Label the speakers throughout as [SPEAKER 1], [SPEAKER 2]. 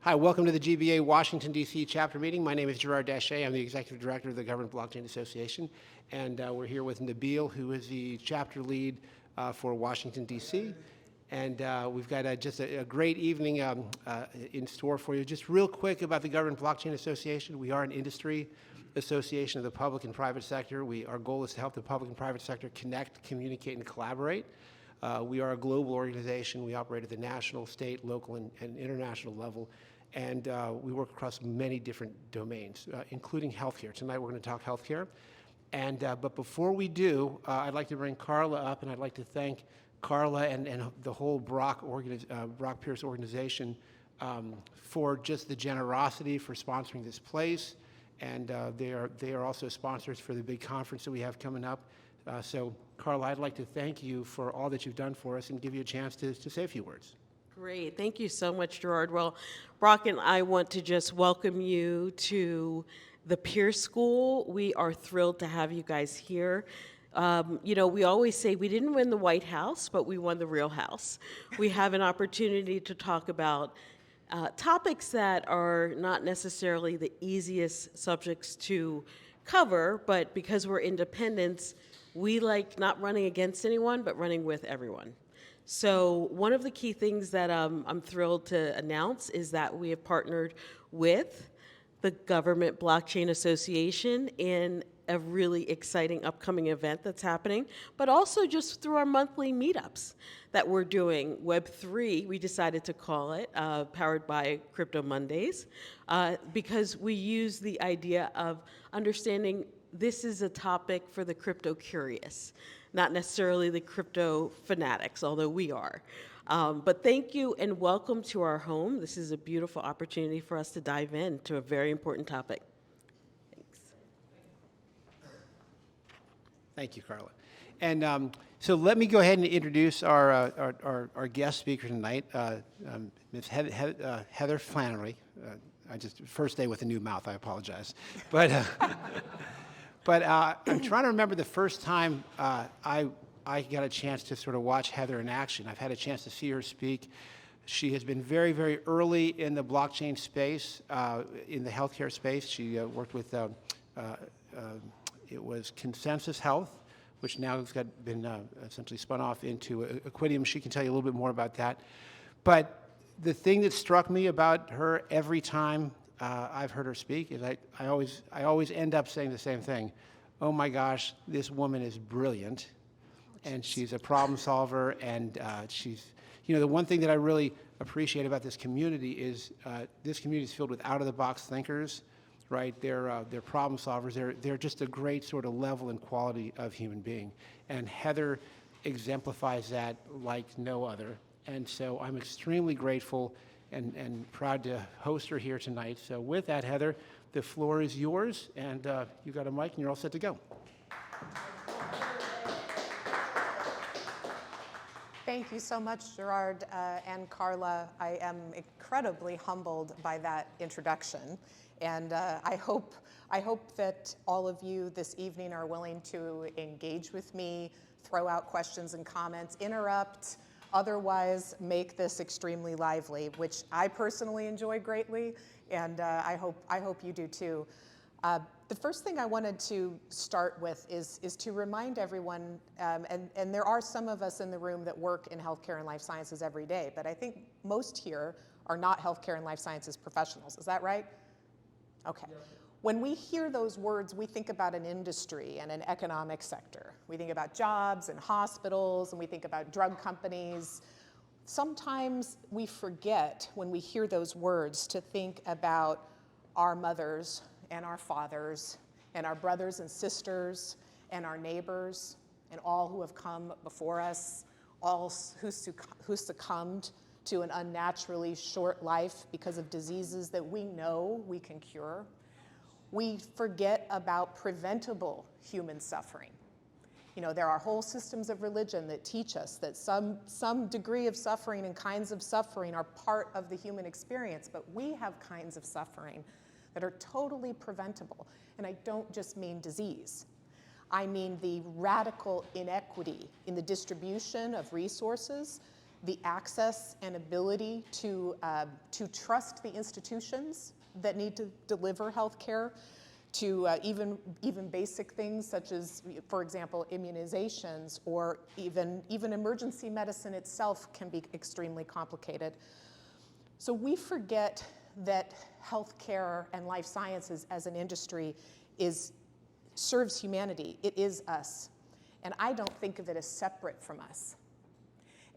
[SPEAKER 1] Hi, welcome to the GBA Washington, D.C. chapter meeting. My name is Gerard Daché. I'm the Executive Director of the Government Blockchain Association, and we're here with Nabil, who is the chapter lead for Washington, D.C., and we've got just a great evening in store for you. Just real quick about the Government Blockchain Association. We are an industry association of the public and private sector. Our goal is to help the public and private sector connect, communicate, and collaborate. We are a global organization. We operate at the national, state, local, and international level. And we work across many different domains, including healthcare. Tonight we're going to talk healthcare. But before we do, I'd like to bring Carla up, and I'd like to thank Carla and the whole Brock Pierce organization for just the generosity for sponsoring this place. And they are also sponsors for the big conference that we have coming up. So Carla, I'd like to thank you for all that you've done for us and give you a chance to say a few words.
[SPEAKER 2] Great. Thank you so much, Gerard. Well, Brock and I want to just welcome you to the Pierce School. We are thrilled to have you guys here. We always say we didn't win the White House, but we won the real house. We have an opportunity to talk about topics that are not necessarily the easiest subjects to cover, but because we're independents, we like not running against anyone, but running with everyone. So one of the key things that I'm thrilled to announce is that we have partnered with the Government Blockchain Association in a really exciting upcoming event that's happening, but also just through our monthly meetups that we're doing. Web3, we decided to call it, powered by Crypto Mondays, because we use the idea of understanding this is a topic for the crypto curious, not necessarily the crypto fanatics, although we are. But thank you and welcome to our home. This is a beautiful opportunity for us to dive into a very important topic. Thanks.
[SPEAKER 1] Thank you, Carla. And so let me go ahead and introduce our guest speaker tonight, Ms. Heather Flannery. First day with a new mouth, I apologize. But I'm trying to remember the first time I got a chance to sort of watch Heather in action. I've had a chance to see her speak. She has been very, very early in the blockchain space, in the healthcare space. She worked with, it was Consensus Health, which now has been essentially spun off into Equidium. She can tell you a little bit more about that. But the thing that struck me about her every time I've heard her speak is I always end up saying the same thing. Oh my gosh, this woman is brilliant, and she's a problem solver, and she's, the one thing that I really appreciate about this community is this community is filled with out-of-the-box thinkers, right? They're problem solvers. They're just a great sort of level and quality of human being, and Heather exemplifies that like no other. And so I'm extremely grateful and proud to host her here tonight. So with that, Heather, the floor is yours, and you've got a mic, and you're all set to go.
[SPEAKER 3] Thank you so much, Gerard and Carla. I am incredibly humbled by that introduction, and I hope that all of you this evening are willing to engage with me, throw out questions and comments, interrupt, otherwise make this extremely lively, which I personally enjoy greatly, and I hope you do too. The first thing I wanted to start with is to remind everyone, and there are some of us in the room that work in healthcare and life sciences every day, but I think most here are not healthcare and life sciences professionals. Is that right? Okay. Yes. When we hear those words, we think about an industry and an economic sector. We think about jobs and hospitals, and we think about drug companies. Sometimes we forget when we hear those words to think about our mothers and our fathers and our brothers and sisters and our neighbors and all who have come before us, all who succumbed to an unnaturally short life because of diseases that we know we can cure. We forget about preventable human suffering. There are whole systems of religion that teach us that some degree of suffering and kinds of suffering are part of the human experience, but we have kinds of suffering that are totally preventable. And I don't just mean disease. I mean the radical inequity in the distribution of resources the access and ability to trust the institutions that need to deliver health care, to even basic things such as, for example, immunizations, or even emergency medicine itself can be extremely complicated. So we forget that healthcare and life sciences as an industry serves humanity. It is us. And I don't think of it as separate from us.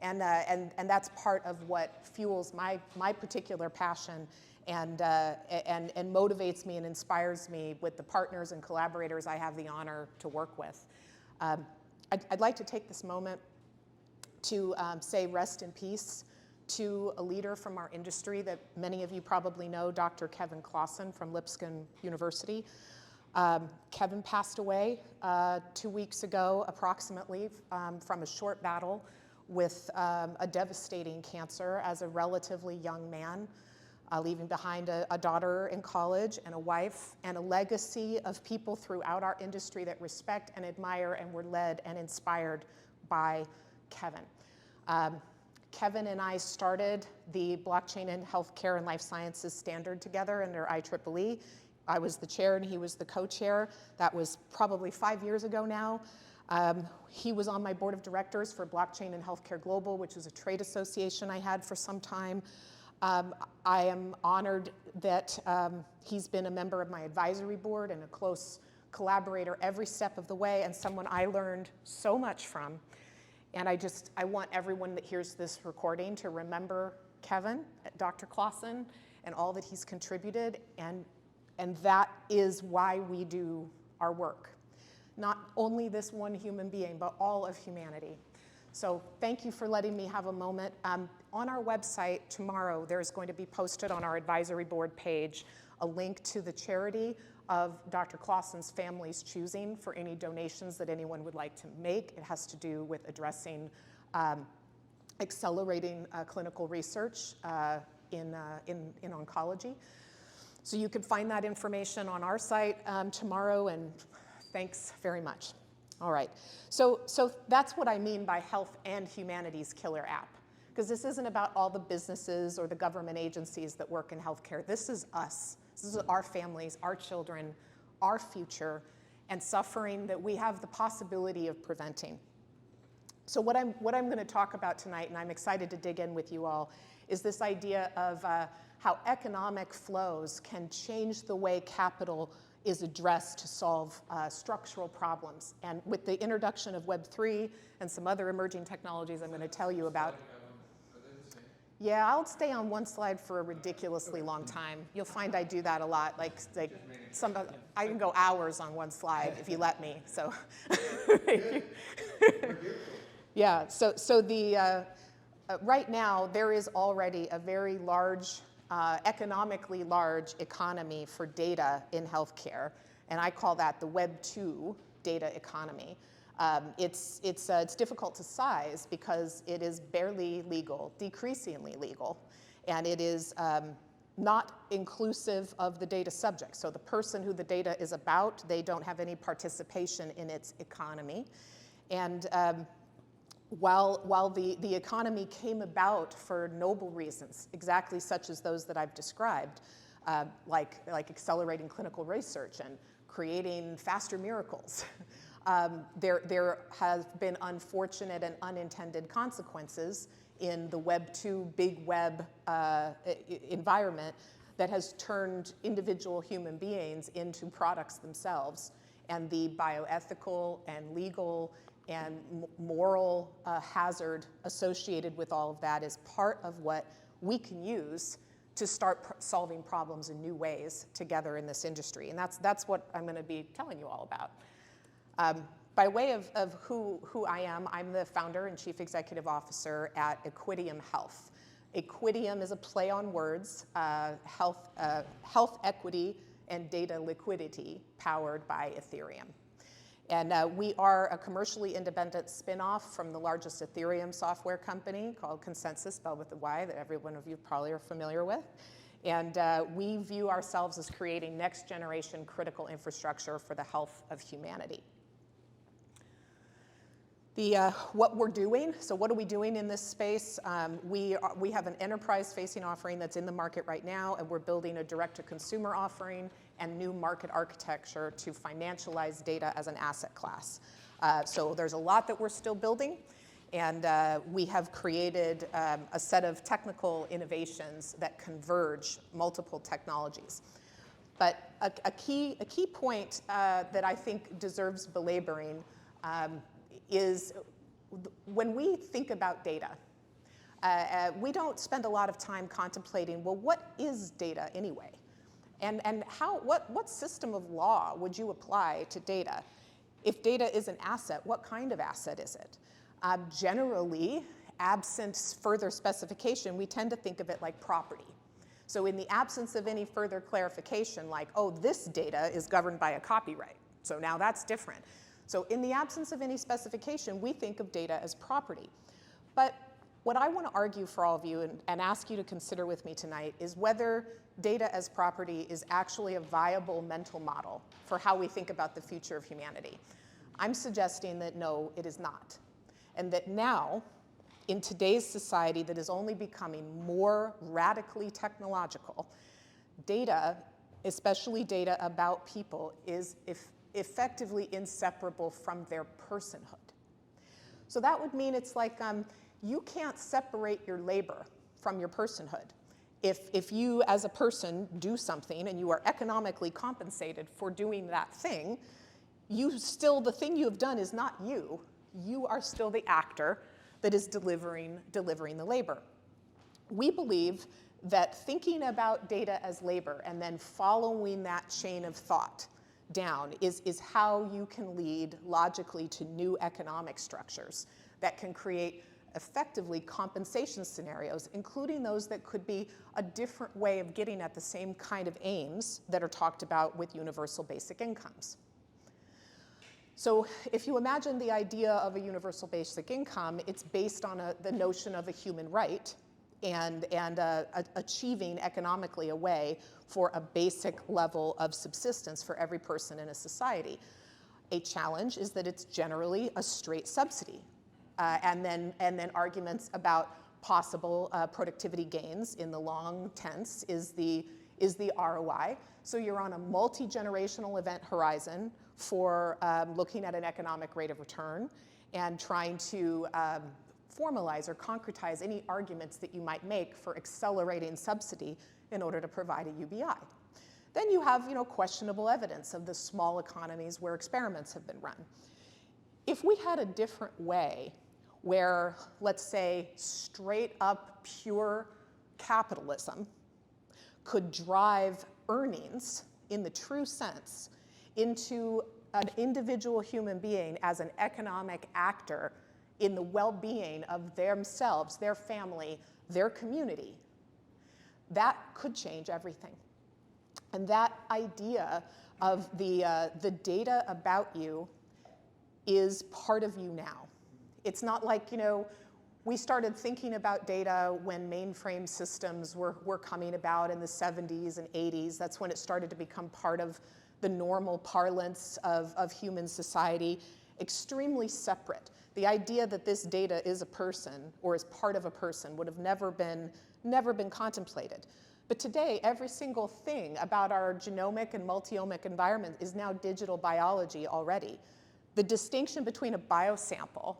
[SPEAKER 3] And that's part of what fuels my particular passion and motivates me and inspires me with the partners and collaborators I have the honor to work with. I'd like to take this moment to say rest in peace to a leader from our industry that many of you probably know, Dr. Kevin Claussen from Lipscomb University. Kevin passed away 2 weeks ago, approximately, from a short battle with a devastating cancer as a relatively young man, leaving behind a daughter in college and a wife and a legacy of people throughout our industry that respect and admire and were led and inspired by Kevin. Kevin and I started the Blockchain in Healthcare and Life Sciences Standard together under IEEE. I was the chair and he was the co-chair. That was probably 5 years ago now. He was on my board of directors for Blockchain in Healthcare Global, which is a trade association I had for some time. I am honored that he's been a member of my advisory board and a close collaborator every step of the way, and someone I learned so much from. And I want everyone that hears this recording to remember Kevin, Dr. Claussen, and all that he's contributed, and that is why we do our work. Not only this one human being, but all of humanity. So thank you for letting me have a moment. On our website tomorrow, there's going to be posted on our advisory board page a link to the charity of Dr. Claussen's family's choosing for any donations that anyone would like to make. It has to do with addressing accelerating clinical research in oncology. So you can find that information on our site tomorrow, and thanks very much. All right, so that's what I mean by health and humanities killer app, because this isn't about all the businesses or the government agencies that work in healthcare. This is us. This is our families, our children, our future, and suffering that we have the possibility of preventing. So what I'm going to talk about tonight, and I'm excited to dig in with you all, is this idea of how economic flows can change the way capital is addressed to solve structural problems. And with the introduction of Web3 and some other emerging technologies I'm going to tell you about. Yeah, I'll stay on one slide for a ridiculously long time. You'll find I do that a lot. I can go hours on one slide if you let me. So, yeah. So the right now there is already a very large, economically large economy for data in healthcare, and I call that the Web 2 data economy. It's difficult to size because it is barely legal, decreasingly legal, and it is not inclusive of the data subject. So the person who the data is about, they don't have any participation in its economy. And while the economy came about for noble reasons, exactly such as those that I've described, like accelerating clinical research and creating faster miracles, there have been unfortunate and unintended consequences in the Web 2 big web environment that has turned individual human beings into products themselves. And the bioethical and legal and moral hazard associated with all of that is part of what we can use to start solving problems in new ways together in this industry. And that's what I'm going to be telling you all about. By way of who I am, I'm the founder and chief executive officer at Equidium Health. Equidium is a play on words, health equity and data liquidity powered by Ethereum. And we are a commercially independent spin-off from the largest Ethereum software company called Consensus, spelled with a Y, that every one of you probably are familiar with. And we view ourselves as creating next generation critical infrastructure for the health of humanity. What we're doing, so what are we doing in this space? We have an enterprise-facing offering that's in the market right now, and we're building a direct-to-consumer offering and new market architecture to financialize data as an asset class. So there's a lot that we're still building, and we have created a set of technical innovations that converge multiple technologies. But a key point that I think deserves belaboring is when we think about data, we don't spend a lot of time contemplating, well, what is data anyway? And what system of law would you apply to data? If data is an asset, what kind of asset is it? Generally, absent further specification, we tend to think of it like property. So in the absence of any further clarification, like, oh, this data is governed by a copyright, so now that's different. So in the absence of any specification, we think of data as property. But what I want to argue for all of you and ask you to consider with me tonight is whether data as property is actually a viable mental model for how we think about the future of humanity. I'm suggesting that no, it is not. And that now, in today's society that is only becoming more radically technological, data, especially data about people, is effectively inseparable from their personhood. So that would mean it's like you can't separate your labor from your personhood. If you as a person do something and you are economically compensated for doing that thing, the thing you have done is not you. You are still the actor that is delivering the labor. We believe that thinking about data as labor and then following that chain of thought down is how you can lead logically to new economic structures that can create effectively compensation scenarios, including those that could be a different way of getting at the same kind of aims that are talked about with universal basic incomes. So if you imagine the idea of a universal basic income, it's based on the notion of a human right and achieving economically a way for a basic level of subsistence for every person in a society. A challenge is that it's generally a straight subsidy, and then arguments about possible productivity gains in the long tense is the ROI. So you're on a multi-generational event horizon for looking at an economic rate of return and trying to formalize or concretize any arguments that you might make for accelerating subsidy in order to provide a UBI. Then you have, questionable evidence of the small economies where experiments have been run. If we had a different way where, let's say, straight up pure capitalism could drive earnings in the true sense into an individual human being as an economic actor in the well-being of themselves, their family, their community, that could change everything. And that idea of the data about you is part of you now. It's not like, we started thinking about data when mainframe systems were coming about in the 70s and 80s. That's when it started to become part of the normal parlance of human society, extremely separate. The idea that this data is a person or is part of a person would have never been contemplated. But today, every single thing about our genomic and multi-omic environment is now digital biology already. The distinction between a biosample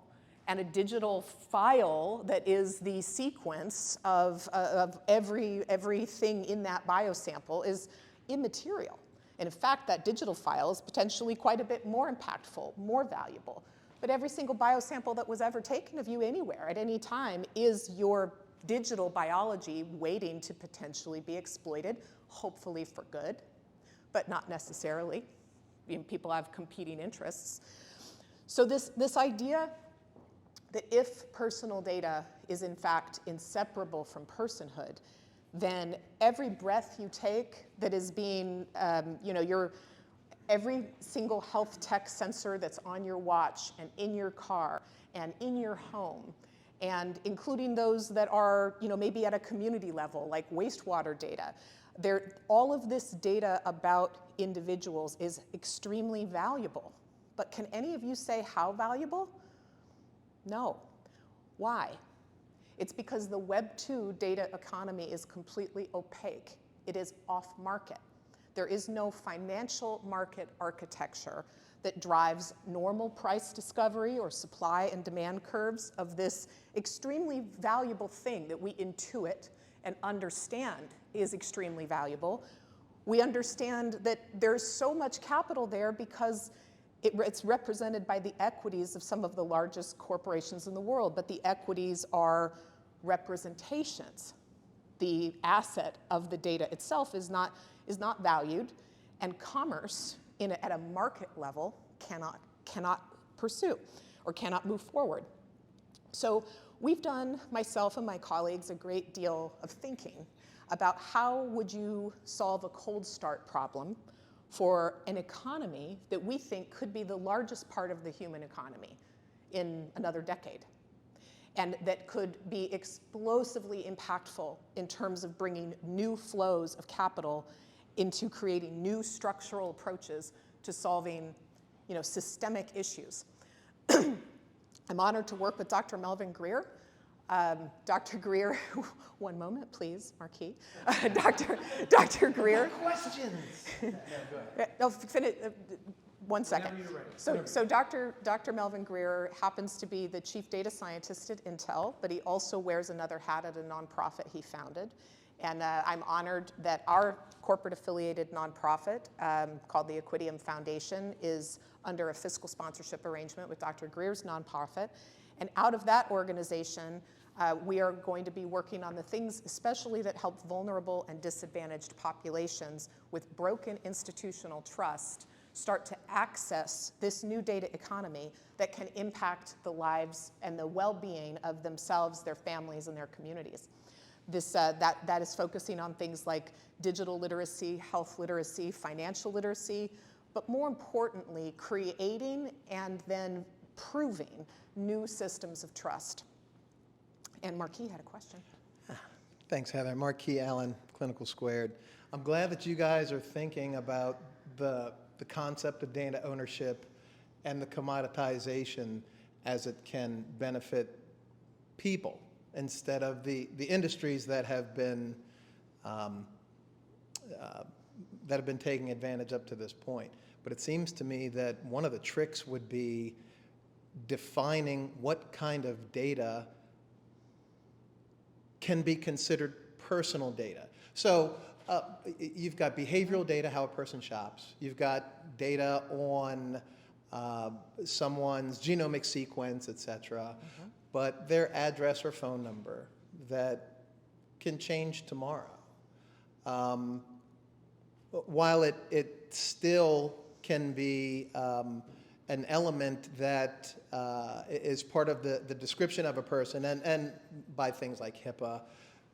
[SPEAKER 3] and a digital file that is the sequence of everything in that biosample is immaterial. And in fact, that digital file is potentially quite a bit more impactful, more valuable. But every single biosample that was ever taken of you anywhere at any time is your digital biology waiting to potentially be exploited, hopefully for good, but not necessarily. People have competing interests. So this idea that if personal data is in fact inseparable from personhood, then every breath you take that is being, every single health tech sensor that's on your watch and in your car and in your home, and including those that are, maybe at a community level, like wastewater data, all of this data about individuals is extremely valuable. But can any of you say how valuable? No. Why? It's because the Web 2 data economy is completely opaque. It is off-market. There is no financial market architecture that drives normal price discovery or supply and demand curves of this extremely valuable thing that we intuit and understand is extremely valuable. We understand that there's so much capital there because it's represented by the equities of some of the largest corporations in the world, but the equities are representations. The asset of the data itself is not valued, and commerce at a market level cannot pursue or cannot move forward. So we've done, myself and my colleagues, a great deal of thinking about how would you solve a cold start problem for an economy that we think could be the largest part of the human economy in another decade, and that could be explosively impactful in terms of bringing new flows of capital into creating new structural approaches to solving, systemic issues. I'm honored to work with Dr. Melvin Greer. Dr. Greer, one moment, please, Marquis. Dr. Greer.
[SPEAKER 1] Questions? No, go ahead.
[SPEAKER 3] No, finish. One second.
[SPEAKER 1] Whenever you're ready.
[SPEAKER 3] So Dr. Melvin Greer happens to be the chief data scientist at Intel, but he also wears another hat at a nonprofit he founded. And I'm honored that our corporate affiliated nonprofit called the Equidium Foundation is under a fiscal sponsorship arrangement with Dr. Greer's nonprofit. And out of that organization, we are going to be working on the things especially that help vulnerable and disadvantaged populations with broken institutional trust start to access this new data economy that can impact the lives and the well-being of themselves, their families, and their communities. That is focusing on things like digital literacy, health literacy, financial literacy, but more importantly, creating and then proving new systems of trust. And Marquis had a question.
[SPEAKER 4] Thanks, Heather. Marquis Allen, Clinical Squared. I'm glad that you guys are thinking about the concept of data ownership and the commoditization as it can benefit people instead of the industries that have been taking advantage up to this point. But it seems to me that one of the tricks would be defining what kind of data can be considered personal data. So you've got behavioral data, how a person shops. You've got data on someone's genomic sequence, et cetera, but their address or phone number that can change tomorrow. While it still can be an element that is part of the description of a person, and by things like HIPAA,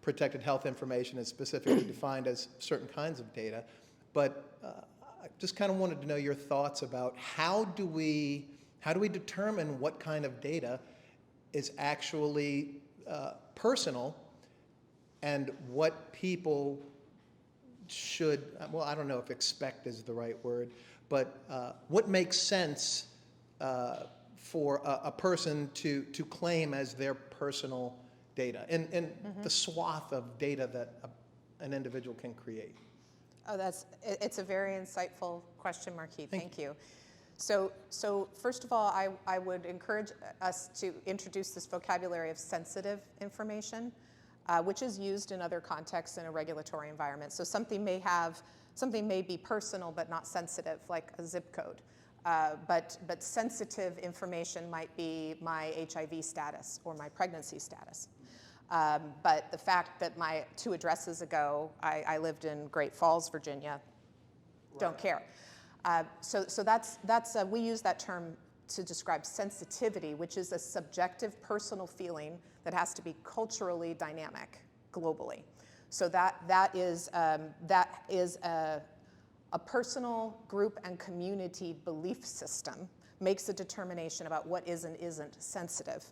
[SPEAKER 4] protected health information is specifically defined as certain kinds of data. But I just kind of wanted to know your thoughts about how do we determine what kind of data is actually personal and what people should, well, I don't know if expect is the right word, but what makes sense for a person to claim as their personal data and the swath of data that an individual can create?
[SPEAKER 3] Oh, it's a very insightful question, Marquis. Thank you. So first of all, I would encourage us to introduce this vocabulary of sensitive information, which is used in other contexts in a regulatory environment. So something may be personal but not sensitive, like a zip code. But sensitive information might be my HIV status or my pregnancy status. But the fact that my 2 addresses ago, I lived in Great Falls, Virginia, don't care. So we use that term to describe sensitivity, which is a subjective personal feeling that has to be culturally dynamic globally. So that is a personal group and community belief system makes a determination about what is and isn't sensitive.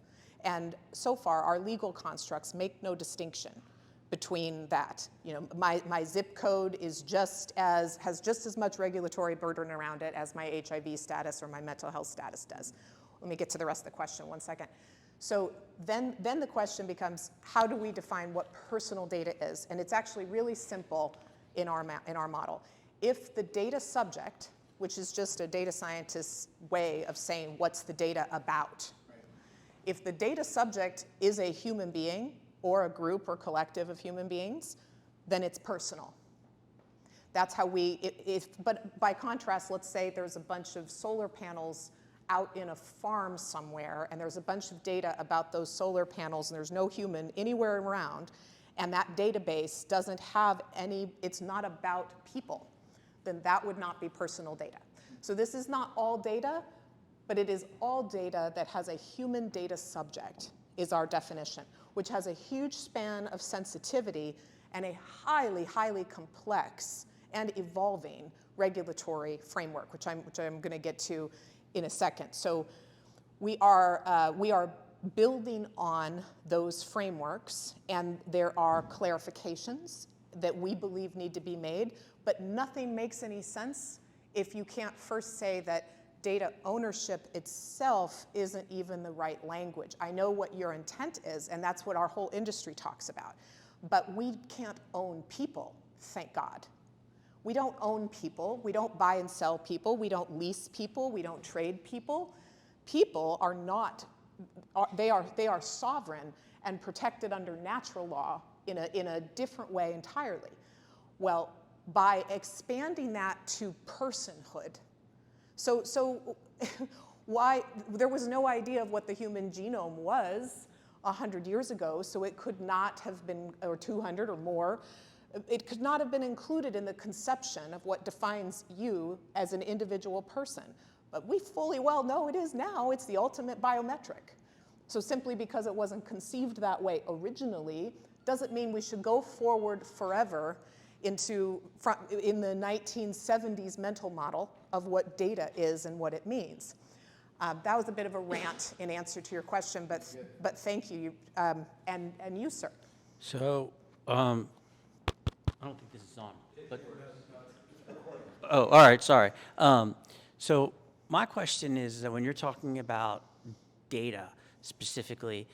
[SPEAKER 3] And so far, our legal constructs make no distinction between that. You know, my zip code has just as much regulatory burden around it as my HIV status or my mental health status does. Let me get to the rest of the question, one second. So then the question becomes, how do we define what personal data is? And it's actually really simple in our model. If the data subject, which is just a data scientist's way of saying what's the data about, if the data subject is a human being or a group or collective of human beings, then it's personal. That's how but by contrast, let's say there's a bunch of solar panels out in a farm somewhere, and there's a bunch of data about those solar panels, and there's no human anywhere around, and that database doesn't have it's not about people, then that would not be personal data. So this is not all data, but it is all data that has a human data subject, is our definition, which has a huge span of sensitivity and a highly, highly complex and evolving regulatory framework, which I'm going to get to in a second. So we are building on those frameworks, and there are clarifications that we believe need to be made, but nothing makes any sense if you can't first say that data ownership itself isn't even the right language. I know what your intent is, and that's what our whole industry talks about, but we can't own people, thank God. We don't own people. We don't buy and sell people. We don't lease people. We don't trade people. People are not, they are sovereign and protected under natural law in a different way entirely. Well, by expanding that to personhood, so why, there was no idea of what the human genome was 100 years ago, so it could not have been, or 200 or more, it could not have been included in the conception of what defines you as an individual person. But we fully well know it is now. It's the ultimate biometric. So simply because it wasn't conceived that way originally doesn't mean we should go forward forever in the 1970s mental model of what data is and what it means. That was a bit of a rant in answer to your question, but thank you, and you, sir.
[SPEAKER 5] So, I don't think this is on, but, oh, all right, sorry. So my question is that when you're talking about data specifically,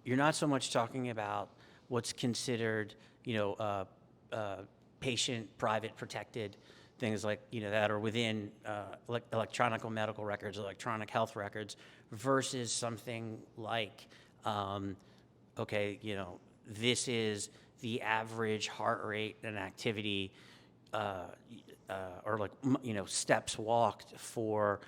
[SPEAKER 5] you're not so much talking about what's considered, patient, private, protected, things like, that are within electronic medical records, electronic health records, versus something like, this is the average heart rate and activity, or steps walked for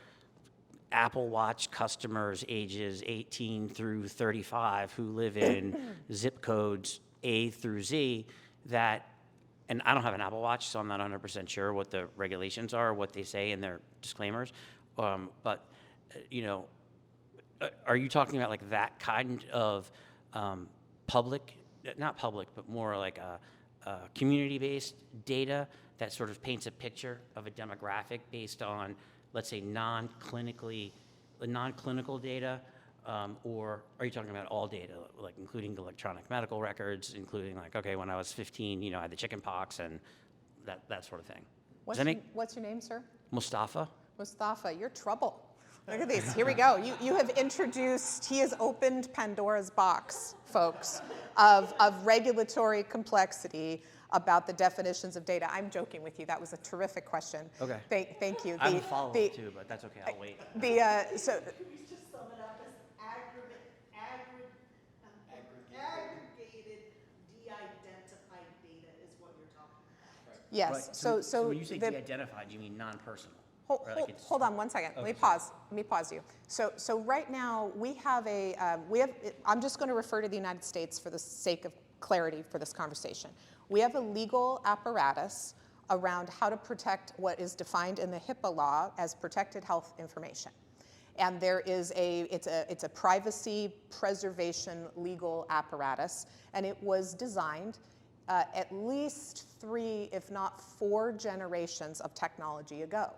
[SPEAKER 5] Apple Watch customers ages 18 through 35 who live in zip codes A through Z and I don't have an Apple Watch, so I'm not 100% sure what the regulations are, what they say in their disclaimers. But are you talking about like that kind of not public, but more like a community-based data that sort of paints a picture of a demographic based on, let's say, non-clinical data, or are you talking about all data, like including electronic medical records, including like, okay, when I was 15, I had the chicken pox and that sort of thing?
[SPEAKER 3] What's your name, sir?
[SPEAKER 5] Mustafa.
[SPEAKER 3] Mustafa, you're trouble. Look at these. Here we go. You have introduced, he has opened Pandora's box, folks, of regulatory complexity about the definitions of data. I'm joking with you. That was a terrific question.
[SPEAKER 5] Okay.
[SPEAKER 3] Thank you.
[SPEAKER 5] I have a follow-up too, but that's okay. I'll wait.
[SPEAKER 3] So
[SPEAKER 6] Can we just sum it up as aggregated, de-identified data is what you're talking about?
[SPEAKER 3] yes.
[SPEAKER 5] Right. So when you say
[SPEAKER 3] the-
[SPEAKER 5] de-identified, you mean non-personal?
[SPEAKER 3] Hold on 1 second. Let me pause you. So right now we have I'm just going to refer to the United States for the sake of clarity for this conversation. We have a legal apparatus around how to protect what is defined in the HIPAA law as protected health information. And there is it's a privacy preservation legal apparatus, and it was designed at least 3, if not 4 generations of technology ago.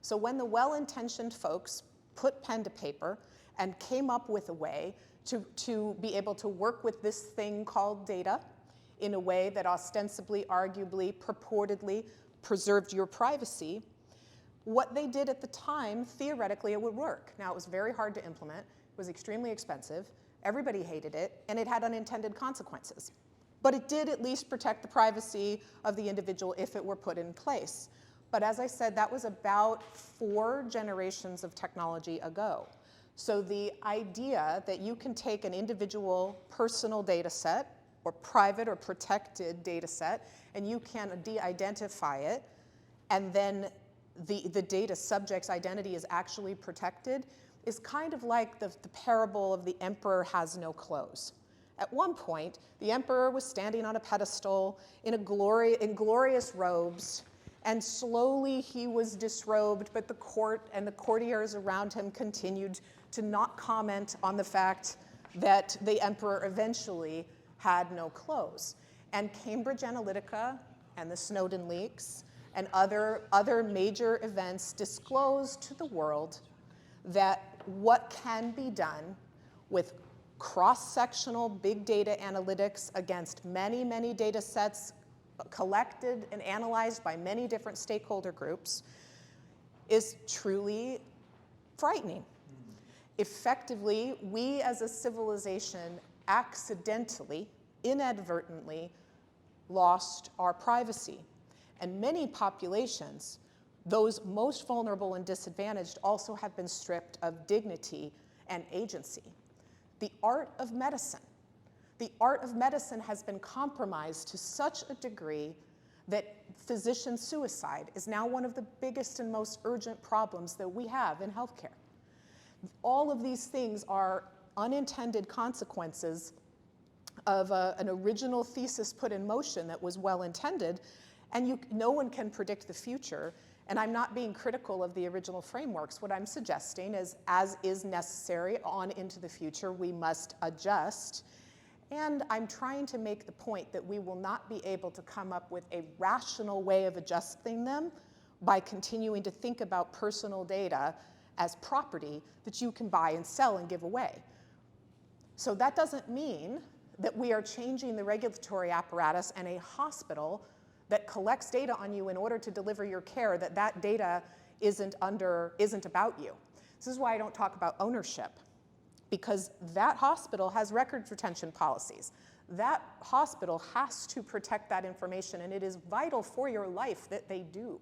[SPEAKER 3] So when the well-intentioned folks put pen to paper and came up with a way to be able to work with this thing called data in a way that ostensibly, arguably, purportedly preserved your privacy, what they did at the time, theoretically, it would work. Now, it was very hard to implement. was extremely expensive, everybody hated it, and it had unintended consequences. But it did at least protect the privacy of the individual if it were put in place. But as I said, that was about 4 generations of technology ago. So the idea that you can take an individual personal data set, or private or protected data set, and you can de-identify it, and then the data subject's identity is actually protected, is kind of like the parable of the emperor has no clothes. At one point, the emperor was standing on a pedestal in glorious robes, and slowly he was disrobed, but the court and the courtiers around him continued to not comment on the fact that the emperor eventually had no clothes. And Cambridge Analytica and the Snowden leaks and other major events disclosed to the world that what can be done with cross-sectional big data analytics against many, many data sets collected and analyzed by many different stakeholder groups is truly frightening. Effectively, we as a civilization accidentally, inadvertently, lost our privacy. And many populations, those most vulnerable and disadvantaged, also have been stripped of dignity and agency. The art of medicine has been compromised to such a degree that physician suicide is now one of the biggest and most urgent problems that we have in healthcare. All of these things are unintended consequences of an original thesis put in motion that was well intended, and no one can predict the future. And I'm not being critical of the original frameworks. What I'm suggesting is, as is necessary on into the future, we must adjust. And I'm trying to make the point that we will not be able to come up with a rational way of adjusting them by continuing to think about personal data as property that you can buy and sell and give away. So that doesn't mean that we are changing the regulatory apparatus and a hospital that collects data on you in order to deliver your care, that data isn't about you. This is why I don't talk about ownership, because that hospital has records retention policies. That hospital has to protect that information, and it is vital for your life that they do.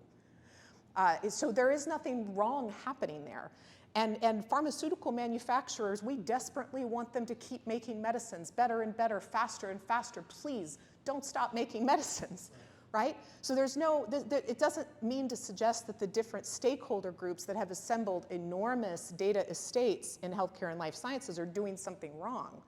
[SPEAKER 3] So there is nothing wrong happening there. And pharmaceutical manufacturers, we desperately want them to keep making medicines better and better, faster and faster. Please don't stop making medicines, right? So it doesn't mean to suggest that the different stakeholder groups that have assembled enormous data estates in healthcare and life sciences are doing something wrong.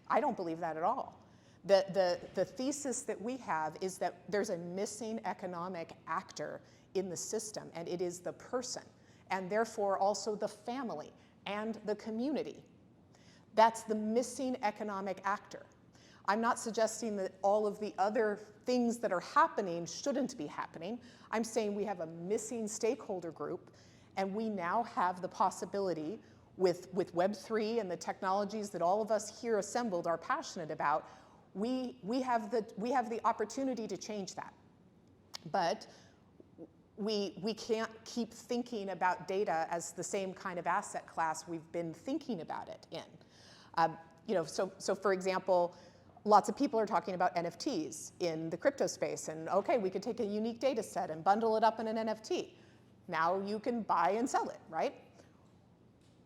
[SPEAKER 3] I don't believe that at all. The thesis that we have is that there's a missing economic actor in the system, and it is the person, and therefore also the family and the community. That's the missing economic actor. I'm not suggesting that all of the other things that are happening shouldn't be happening. I'm saying we have a missing stakeholder group, and we now have the possibility with Web3 and the technologies that all of us here assembled are passionate about. We have the opportunity to change that. But we can't keep thinking about data as the same kind of asset class we've been thinking about it in. So for example, lots of people are talking about NFTs in the crypto space, and okay, we could take a unique data set and bundle it up in an NFT. Now you can buy and sell it, right?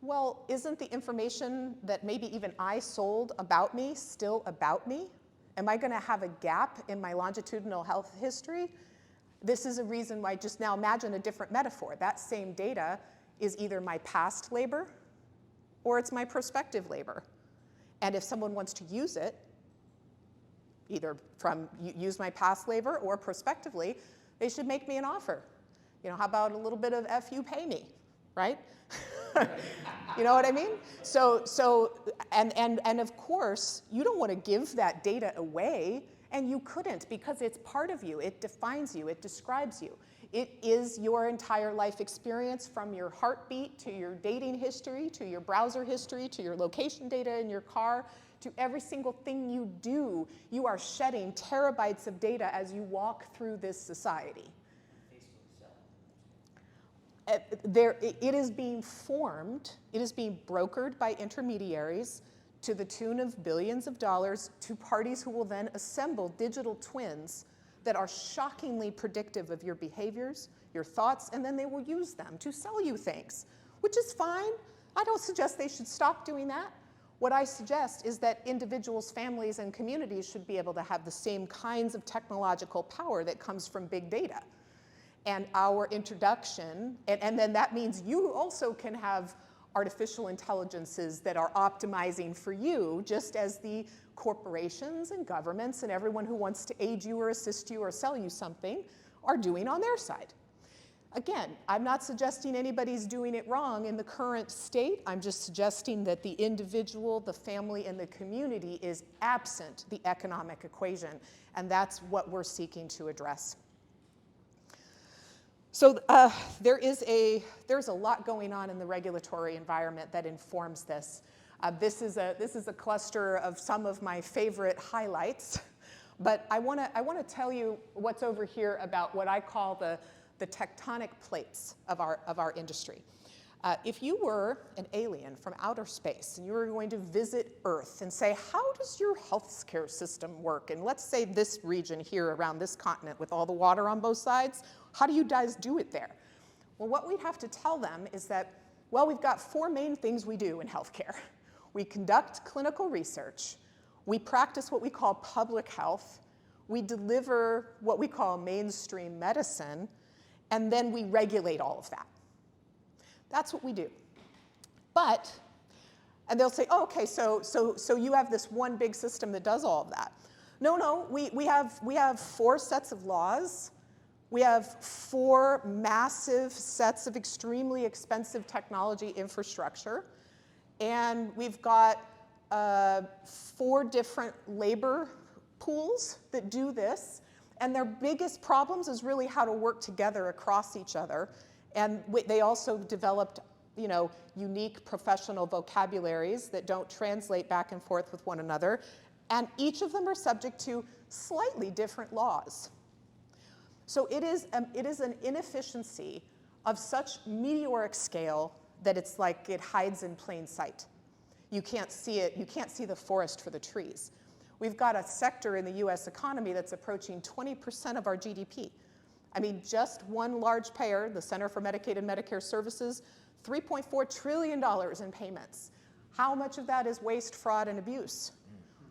[SPEAKER 3] Well, isn't the information that maybe even I sold about me still about me? Am I going to have a gap in my longitudinal health history? This is a reason why, just now imagine a different metaphor. That same data is either my past labor or it's my prospective labor. And if someone wants to use it, either use my past labor or prospectively, they should make me an offer. How about a little bit of F you pay me, right? You know what I mean? And of course, you don't want to give that data away, and you couldn't, because it's part of you. It defines you. It describes you. It is your entire life experience, from your heartbeat to your dating history, to your browser history, to your location data in your car, to every single thing you do. You are shedding terabytes of data as you walk through this society. it is being formed, it is being brokered by intermediaries to the tune of billions of dollars to parties who will then assemble digital twins that are shockingly predictive of your behaviors, your thoughts, and then they will use them to sell you things, which is fine. I don't suggest they should stop doing that. What I suggest is that individuals, families, and communities should be able to have the same kinds of technological power that comes from big data. And our introduction, and then that means you also can have artificial intelligences that are optimizing for you, just as the corporations and governments and everyone who wants to aid you or assist you or sell you something are doing on their side. Again, I'm not suggesting anybody's doing it wrong in the current state. I'm just suggesting that the individual, the family, and the community is absent the economic equation, and that's what we're seeking to address. So there's a lot going on in the regulatory environment that informs this. This is a cluster of some of my favorite highlights, but I want to tell you what's over here about what I call the tectonic plates of our industry. If you were an alien from outer space and you were going to visit Earth and say, how does your healthcare system work? And let's say this region here around this continent with all the water on both sides, how do you guys do it there? Well, what we'd have to tell them is that, well, we've got 4 main things we do in healthcare. We conduct clinical research, we practice what we call public health, we deliver what we call mainstream medicine, and then we regulate all of that. That's what we do. But, and they'll say, oh, okay, so you have this one big system that does all of that. No, we have 4 sets of laws. We have 4 massive sets of extremely expensive technology infrastructure. And we've got 4 different labor pools that do this. And their biggest problems is really how to work together across each other. And they also developed, unique professional vocabularies that don't translate back and forth with one another. And each of them are subject to slightly different laws. So it is an inefficiency of such meteoric scale that it's like it hides in plain sight. You can't see it. You can't see the forest for the trees. We've got a sector in the US economy that's approaching 20% of our GDP. I mean, just one large payer, the Center for Medicaid and Medicare Services, $3.4 trillion in payments. How much of that is waste, fraud, and abuse?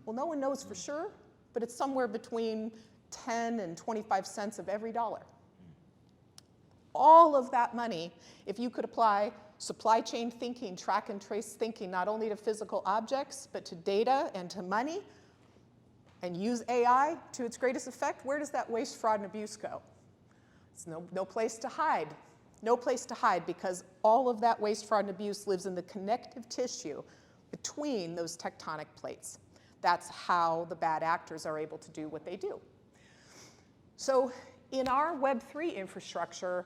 [SPEAKER 3] Well, no one knows for sure, but it's somewhere between 10 and 25 cents of every dollar. All of that money, if you could apply supply chain thinking, track and trace thinking, not only to physical objects, but to data and to money, and use AI to its greatest effect, where does that waste, fraud, and abuse go? It's no place to hide. No place to hide, because all of that waste, fraud, and abuse lives in the connective tissue between those tectonic plates. That's how the bad actors are able to do what they do. So in our Web3 infrastructure,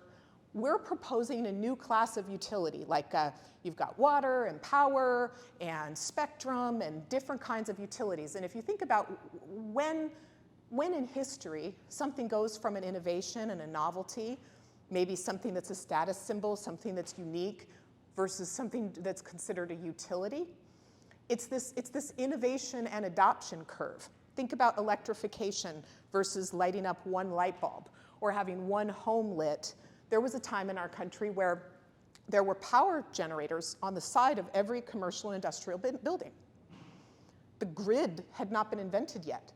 [SPEAKER 3] we're proposing a new class of utility, like you've got water and power and spectrum and different kinds of utilities. And if you think about when in history something goes from an innovation and a novelty, maybe something that's a status symbol, something that's unique, versus something that's considered a utility, it's this innovation and adoption curve. Think about electrification versus lighting up one light bulb or having one home lit. There was a time in our country where there were power generators on the side of every commercial and industrial building. The grid had not been invented yet.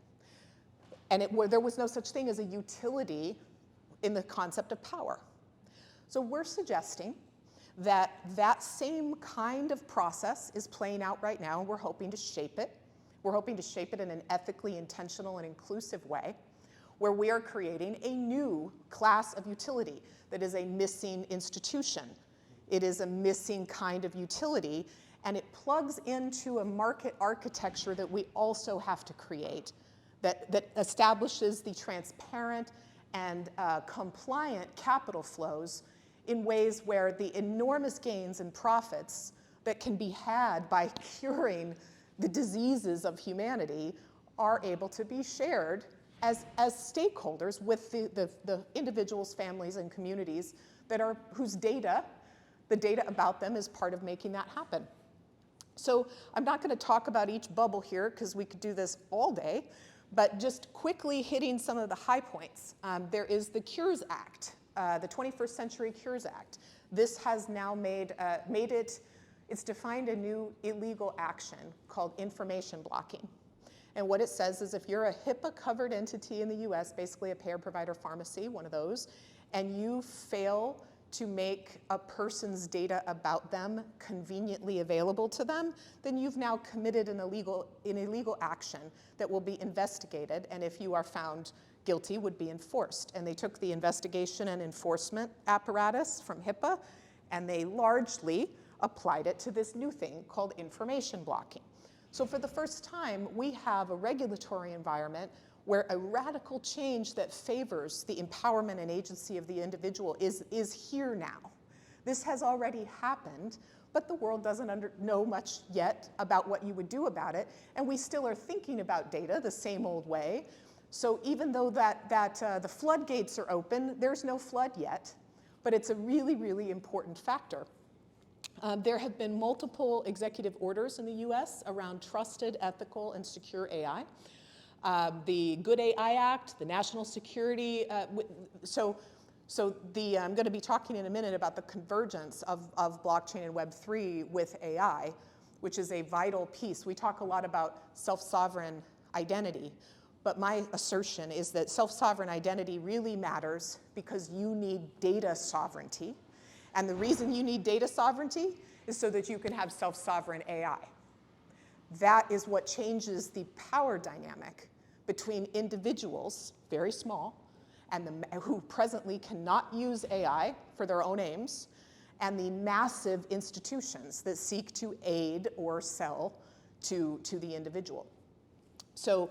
[SPEAKER 3] And there was no such thing as a utility in the concept of power. So we're suggesting that that same kind of process is playing out right now, and we're hoping to shape it. We're hoping to shape it in an ethically intentional and inclusive way, where we are creating a new class of utility that is a missing institution. It is a missing kind of utility, and it plugs into a market architecture that we also have to create that establishes the transparent and compliant capital flows in ways where the enormous gains and profits that can be had by curing the diseases of humanity are able to be shared as stakeholders with the individuals, families, and communities whose data, the data about them is part of making that happen. So I'm not going to talk about each bubble here because we could do this all day, but just quickly hitting some of the high points. There is the Cures Act, the 21st Century Cures Act. This has now it's defined a new illegal action called information blocking. And what it says is if you're a HIPAA-covered entity in the US, basically a payer provider pharmacy, one of those, and you fail to make a person's data about them conveniently available to them, then you've now committed an illegal action that will be investigated, and if you are found guilty, would be enforced. And they took the investigation and enforcement apparatus from HIPAA, and they largely applied it to this new thing called information blocking. So for the first time, we have a regulatory environment where a radical change that favors the empowerment and agency of the individual is here now. This has already happened, but the world doesn't know much yet about what you would do about it, and we still are thinking about data the same old way. So even though the floodgates are open, there's no flood yet, but it's a really, really important factor. There have been multiple executive orders in the US around trusted, ethical, and secure AI. The Good AI Act, the National Security, I'm going to be talking in a minute about the convergence of blockchain and Web3 with AI, which is a vital piece. We talk a lot about self-sovereign identity, but my assertion is that self-sovereign identity really matters because you need data sovereignty. And the reason you need data sovereignty is so that you can have self-sovereign AI. That is what changes the power dynamic between individuals, very small, and who presently cannot use AI for their own aims, and the massive institutions that seek to aid or sell to the individual. So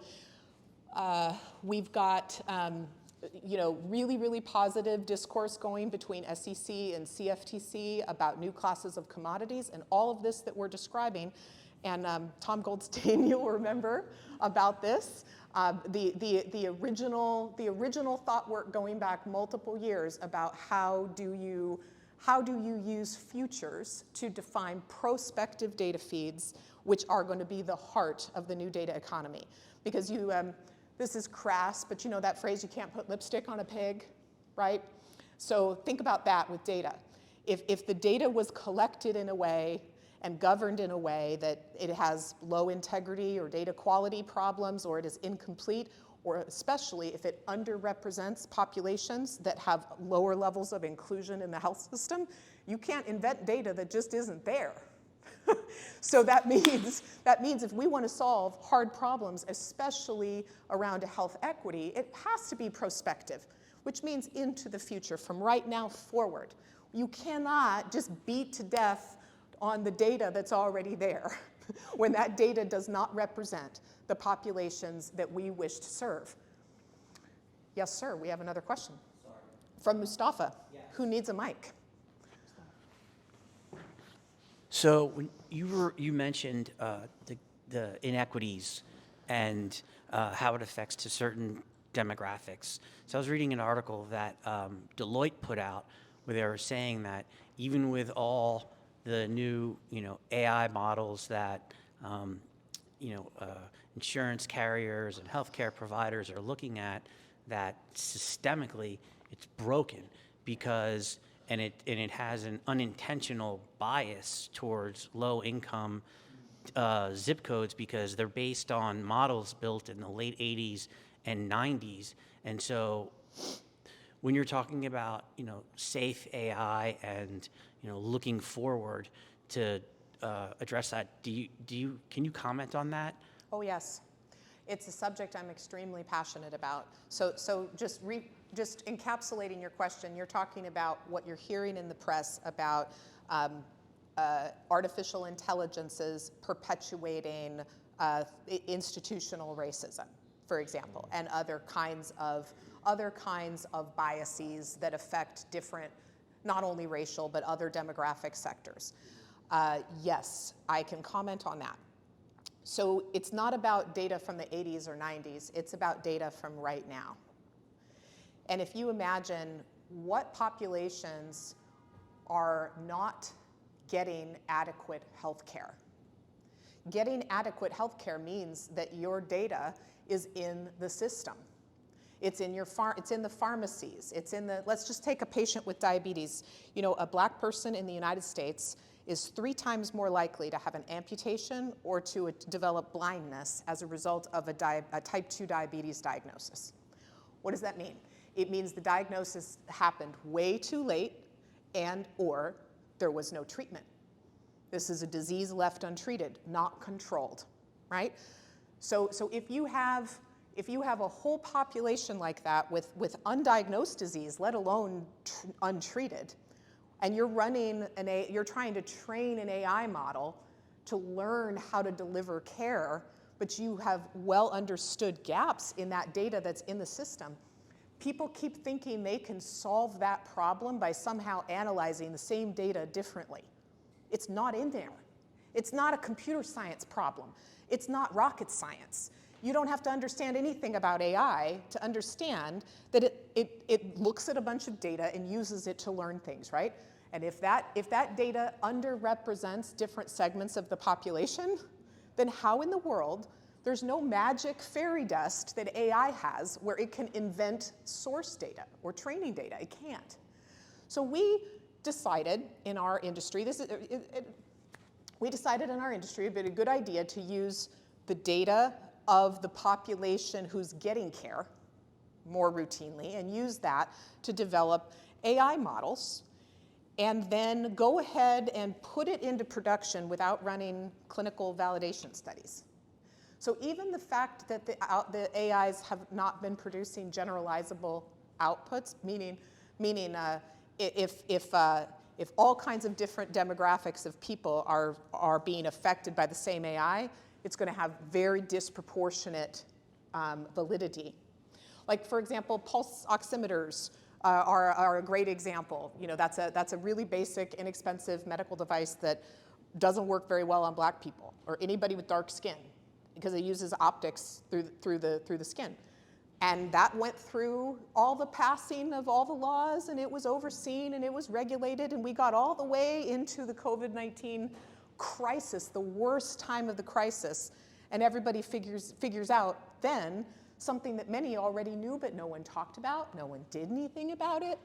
[SPEAKER 3] we've got really, really positive discourse going between SEC and CFTC about new classes of commodities, and all of this that we're describing. And Tom Goldstein, you'll remember about this. The original thought work going back multiple years about how do you use futures to define prospective data feeds, which are going to be the heart of the new data economy. Because this is crass, but you know that phrase, you can't put lipstick on a pig, right? So think about that with data. If the data was collected in a way and governed in a way that it has low integrity or data quality problems, or it is incomplete, or especially if it underrepresents populations that have lower levels of inclusion in the health system, you can't invent data that just isn't there. So that means if we want to solve hard problems, especially around health equity, it has to be prospective, which means into the future, from right now forward. You cannot just beat to death on the data that's already there when that data does not represent the populations that we wish to serve. Yes, sir, we have another question. Sorry. From Mustafa, who needs a mic.
[SPEAKER 5] So when you mentioned the inequities and how it affects to certain demographics. So I was reading an article that Deloitte put out where they were saying that even with all the new AI models that insurance carriers and healthcare providers are looking at, that systemically it's broken because and it has an unintentional bias towards low-income zip codes because they're based on models built in the late 80s and 90s. And so when you're talking about, safe AI and, looking forward to address that, can you comment on that?
[SPEAKER 3] Oh, yes. It's a subject I'm extremely passionate about. So just encapsulating your question, you're talking about what you're hearing in the press about artificial intelligences perpetuating institutional racism, for example, and other kinds of biases that affect different, not only racial, but other demographic sectors. Yes, I can comment on that. So it's not about data from the 80s or 90s, it's about data from right now. And if you imagine what populations are not getting adequate health care. Getting adequate health care means that your data is in the system. It's in it's in the pharmacies. It's in the, let's just take a patient with diabetes. You know, a black person in the United States is 3 times more likely to have an amputation or to develop blindness as a result of a type 2 diabetes diagnosis. What does that mean? It means the diagnosis happened way too late and or there was no treatment. This is a disease left untreated, not controlled, right? So if you have a whole population like that with undiagnosed disease, let alone untreated, and you're you're trying to train an AI model to learn how to deliver care, but you have well understood gaps in that data that's in the system, people keep thinking they can solve that problem by somehow analyzing the same data differently. It's not in there. It's not a computer science problem. It's not rocket science. You don't have to understand anything about AI to understand that it looks at a bunch of data and uses it to learn things, right? And if that data underrepresents different segments of the population, then how in the world, there's no magic fairy dust that AI has where it can invent source data or training data. It can't. So we decided in our industry, we decided in our industry it'd be a good idea to use the data of the population who's getting care more routinely and use that to develop AI models and then go ahead and put it into production without running clinical validation studies. So even the fact that the AIs have not been producing generalizable outputs, meaning if all kinds of different demographics of people are being affected by the same AI, it's going to have very disproportionate validity. Like, for example, pulse oximeters are a great example. You know, that's a really basic, inexpensive medical device that doesn't work very well on black people or anybody with dark skin because it uses optics through the skin. And that went through all the passing of all the laws, and it was overseen, and it was regulated, and we got all the way into the COVID-19 crisis, the worst time of the crisis, and everybody figures out then something that many already knew but no one talked about, no one did anything about it,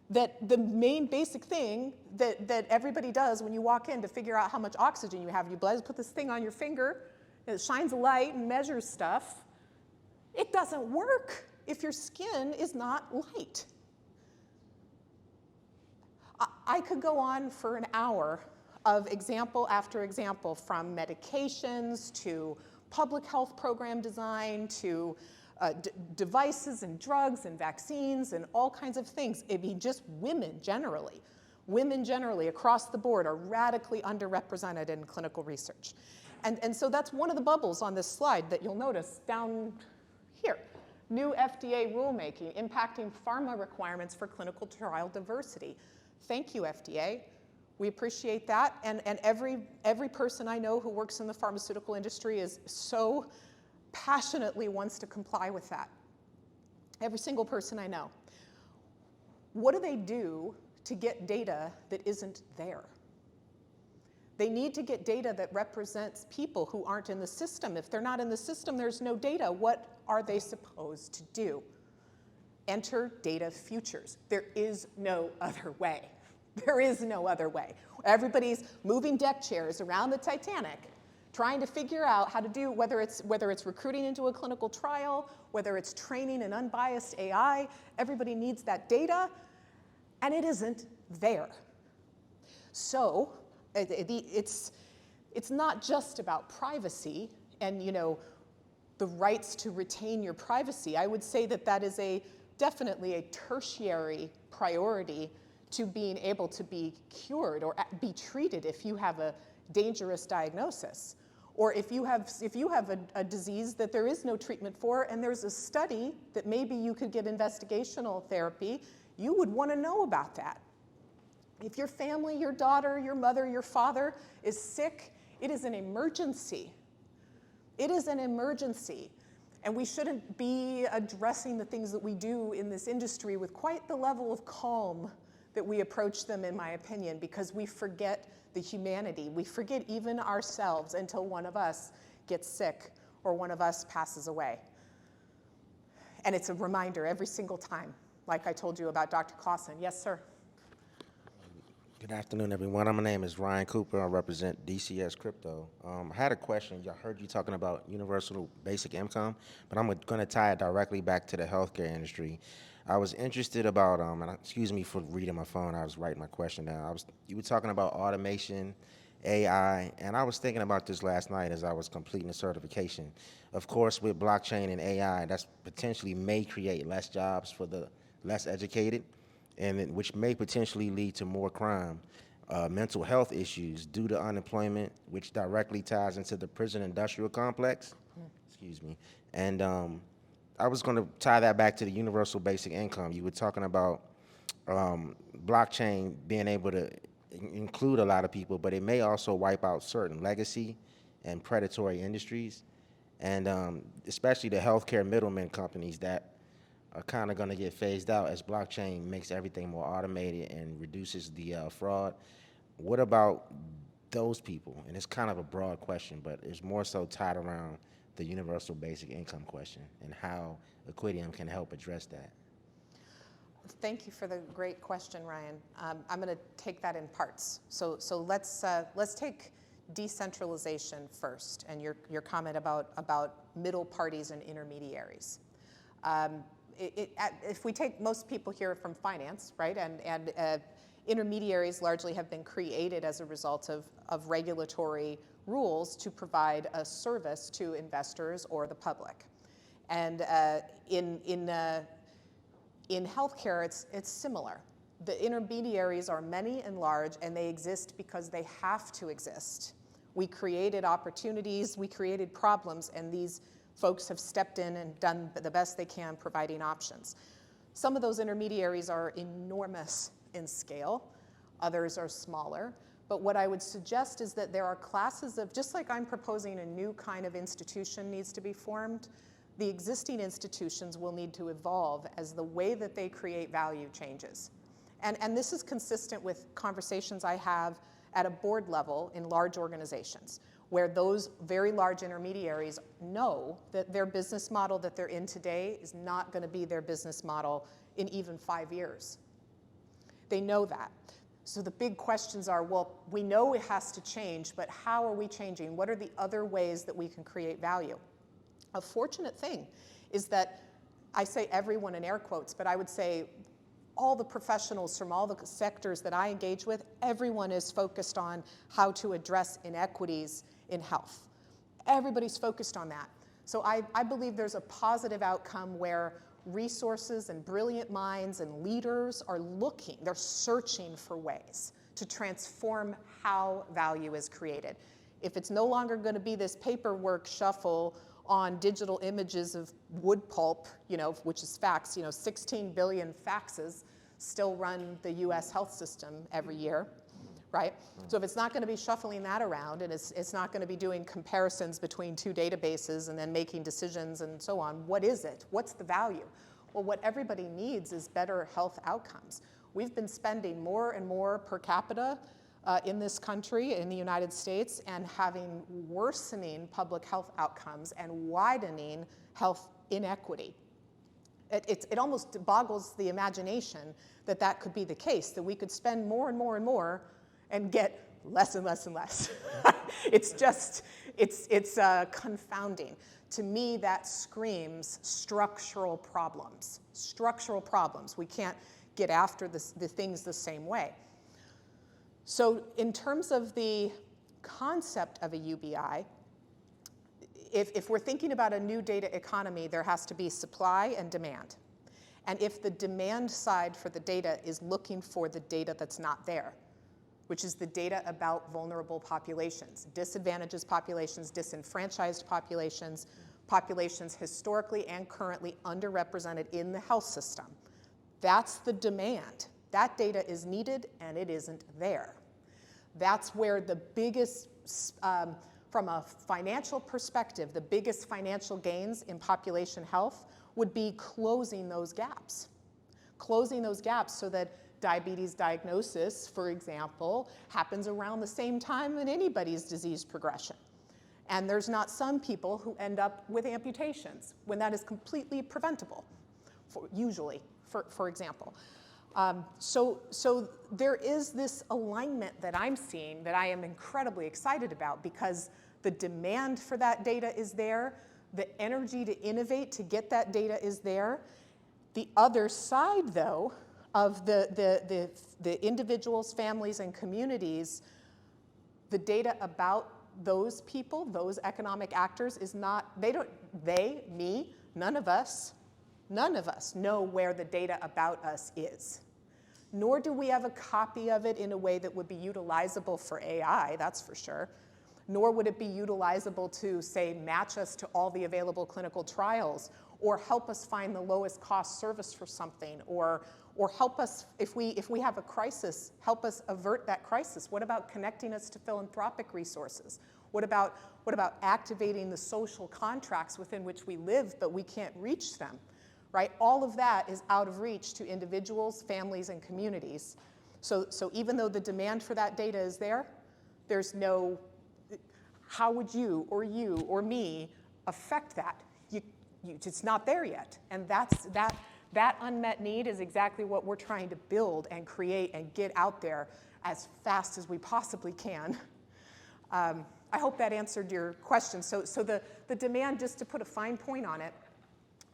[SPEAKER 3] that the main basic thing that everybody does when you walk in to figure out how much oxygen you have in your blood is put this thing on your finger, and it shines a light and measures stuff. It doesn't work if your skin is not light. I could go on for an hour of example after example, from medications to public health program design to devices and drugs and vaccines and all kinds of things. It'd be just women generally. Women generally across the board are radically underrepresented in clinical research. And so that's one of the bubbles on this slide that you'll notice down here. New FDA rulemaking impacting pharma requirements for clinical trial diversity. Thank you, FDA. We appreciate that. And every person I know who works in the pharmaceutical industry is so passionately wants to comply with that. Every single person I know. What do they do to get data that isn't there? They need to get data that represents people who aren't in the system. If they're not in the system, there's no data. What are they supposed to do? Enter data futures. There is no other way. There is no other way. Everybody's moving deck chairs around the Titanic, trying to figure out how to do, whether it's recruiting into a clinical trial, whether it's training an unbiased AI, everybody needs that data, and it isn't there. So it's not just about privacy and, you know, the rights to retain your privacy. I would say that is definitely a tertiary priority to being able to be cured or be treated if you have a dangerous diagnosis. Or if you have a disease that there is no treatment for and there's a study that maybe you could get investigational therapy, you would want to know about that. If your family, your daughter, your mother, your father is sick, it is an emergency. It is an emergency. And we shouldn't be addressing the things that we do in this industry with quite the level of calm that we approach them, in my opinion, because we forget the humanity. We forget even ourselves until one of us gets sick or one of us passes away. And it's a reminder every single time, like I told you about Dr. Claussen. Yes, sir.
[SPEAKER 7] Good afternoon, everyone. My name is Ryan Cooper. I represent DCS Crypto. I had a question. I heard you talking about universal basic income, but I'm going to tie it directly back to the healthcare industry. I was interested about, and excuse me for reading my phone. I was writing my question down. You were talking about automation, AI, and I was thinking about this last night as I was completing the certification. Of course, with blockchain and AI, that's potentially may create less jobs for the less educated, and which may potentially lead to more crime, mental health issues due to unemployment, which directly ties into the prison industrial complex. Excuse me. And I was going to tie that back to the universal basic income. You were talking about blockchain being able to include a lot of people, but it may also wipe out certain legacy and predatory industries, and especially the healthcare middlemen companies that are kind of going to get phased out as blockchain makes everything more automated and reduces the fraud. What about those people? And it's kind of a broad question, but it's more so tied around the universal basic income question and how Equidium can help address that.
[SPEAKER 3] Thank you for the great question, Ryan. I'm going to take that in parts. So let's take decentralization first, and your comment about middle parties and intermediaries. If we take most people here from finance, right, and intermediaries largely have been created as a result of regulatory rules to provide a service to investors or the public. And in healthcare, it's similar. The intermediaries are many and large, and they exist because they have to exist. We created opportunities, we created problems, and these folks have stepped in and done the best they can providing options. Some of those intermediaries are enormous in scale, others are smaller, but what I would suggest is that there are classes of, just like I'm proposing a new kind of institution needs to be formed, the existing institutions will need to evolve as the way that they create value changes. And this is consistent with conversations I have at a board level in large organizations, where those very large intermediaries know that their business model that they're in today is not going to be their business model in even 5 years. They know that. So the big questions are, well, we know it has to change, but how are we changing? What are the other ways that we can create value? A fortunate thing is that, I say everyone in air quotes, but I would say all the professionals from all the sectors that I engage with, everyone is focused on how to address inequities in health. Everybody's focused on that. So I believe there's a positive outcome where resources and brilliant minds and leaders are looking, they're searching for ways to transform how value is created. If it's no longer going to be this paperwork shuffle on digital images of wood pulp, which is fax, 16 billion faxes still run the US health system every year, right? So if it's not going to be shuffling that around, and it's not going to be doing comparisons between two databases and then making decisions and so on, what is it? What's the value? Well, what everybody needs is better health outcomes. We've been spending more and more per capita in this country, in the United States, and having worsening public health outcomes and widening health inequity. It almost boggles the imagination that that could be the case, that we could spend more and more and more and get less and less and less. It's confounding. To me, that screams structural problems. Structural problems. We can't get after the things the same way. So in terms of the concept of a UBI, if we're thinking about a new data economy, there has to be supply and demand. And if the demand side for the data is looking for the data that's not there, which is the data about vulnerable populations, disadvantaged populations, disenfranchised populations, populations historically and currently underrepresented in the health system, that's the demand. That data is needed and it isn't there. That's where the biggest from a financial perspective, the biggest financial gains in population health would be closing those gaps. Closing those gaps so that diabetes diagnosis, for example, happens around the same time in anybody's disease progression. And there's not some people who end up with amputations when that is completely preventable, usually, for example. So there is this alignment that I'm seeing that I am incredibly excited about, because the demand for that data is there, the energy to innovate to get that data is there. The other side, though, of the individuals, families, and communities, the data about those people, those economic actors, is not, me, none of us know where the data about us is. Nor do we have a copy of it in a way that would be utilizable for AI, that's for sure. Nor would it be utilizable to, say, match us to all the available clinical trials, or help us find the lowest cost service for something, or help us, if we have a crisis, help us avert that crisis. What about connecting us to philanthropic resources? What about activating the social contracts within which we live, but we can't reach them, right? All of that is out of reach to individuals, families, and communities. So even though the demand for that data is there, there's no, how would you or me affect that? It's not there yet. And that unmet need is exactly what we're trying to build and create and get out there as fast as we possibly can. I hope that answered your question. So the demand, just to put a fine point on it,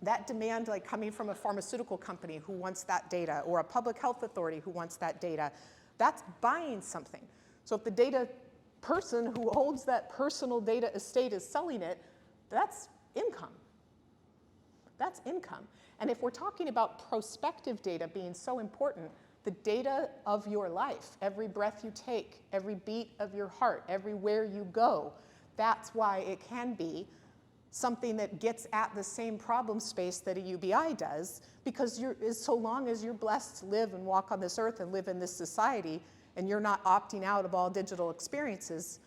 [SPEAKER 3] that demand, like coming from a pharmaceutical company who wants that data, or a public health authority who wants that data, that's buying something. So if the data person who holds that personal data estate is selling it, that's income. That's income. And if we're talking about prospective data being so important, the data of your life, every breath you take, every beat of your heart, everywhere you go, that's why it can be something that gets at the same problem space that a UBI does, because so long as you're blessed to live and walk on this earth and live in this society, and you're not opting out of all digital experiences,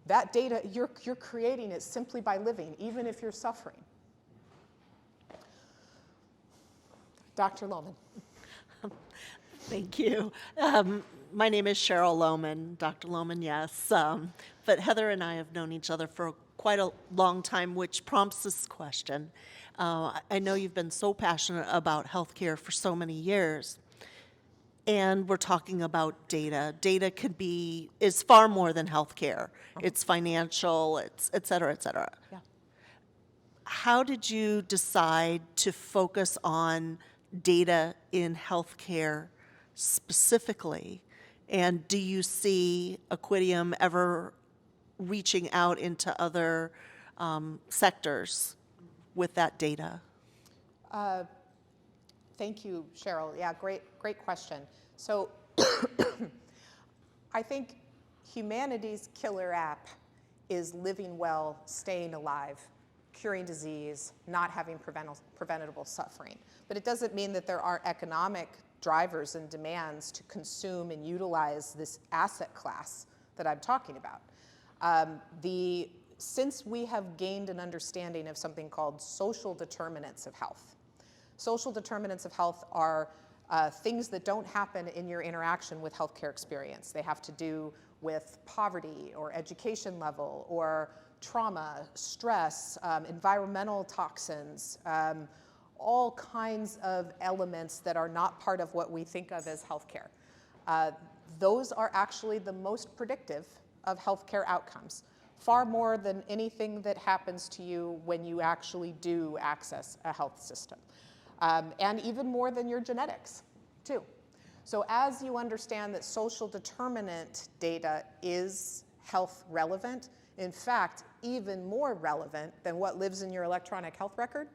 [SPEAKER 3] that data, you're creating it simply by living, even if you're suffering. Dr. Lohman.
[SPEAKER 6] Thank you. My name is Cheryl Lohman, Dr. Lohman, yes. But Heather and I have known each other for quite a long time, which prompts this question. I know you've been so passionate about healthcare for so many years, and we're talking about data. Data is far more than healthcare. It's financial, it's et cetera, et cetera.
[SPEAKER 3] Yeah.
[SPEAKER 6] How did you decide to focus on data in healthcare specifically? And do you see Aquidium ever reaching out into other sectors with that data?
[SPEAKER 3] Thank you, Cheryl. Yeah, great question. So I think humanity's killer app is living well, staying alive, curing disease, not having preventable suffering. But it doesn't mean that there aren't economic drivers and demands to consume and utilize this asset class that I'm talking about. Since we have gained an understanding of something called social determinants of health. Social determinants of health are things that don't happen in your interaction with healthcare experience. They have to do with poverty or education level or trauma, stress, environmental toxins, all kinds of elements that are not part of what we think of as healthcare. Those are actually the most predictive of healthcare outcomes, far more than anything that happens to you when you actually do access a health system. And even more than your genetics, too. So as you understand that social determinant data is health relevant, in fact, even more relevant than what lives in your electronic health record,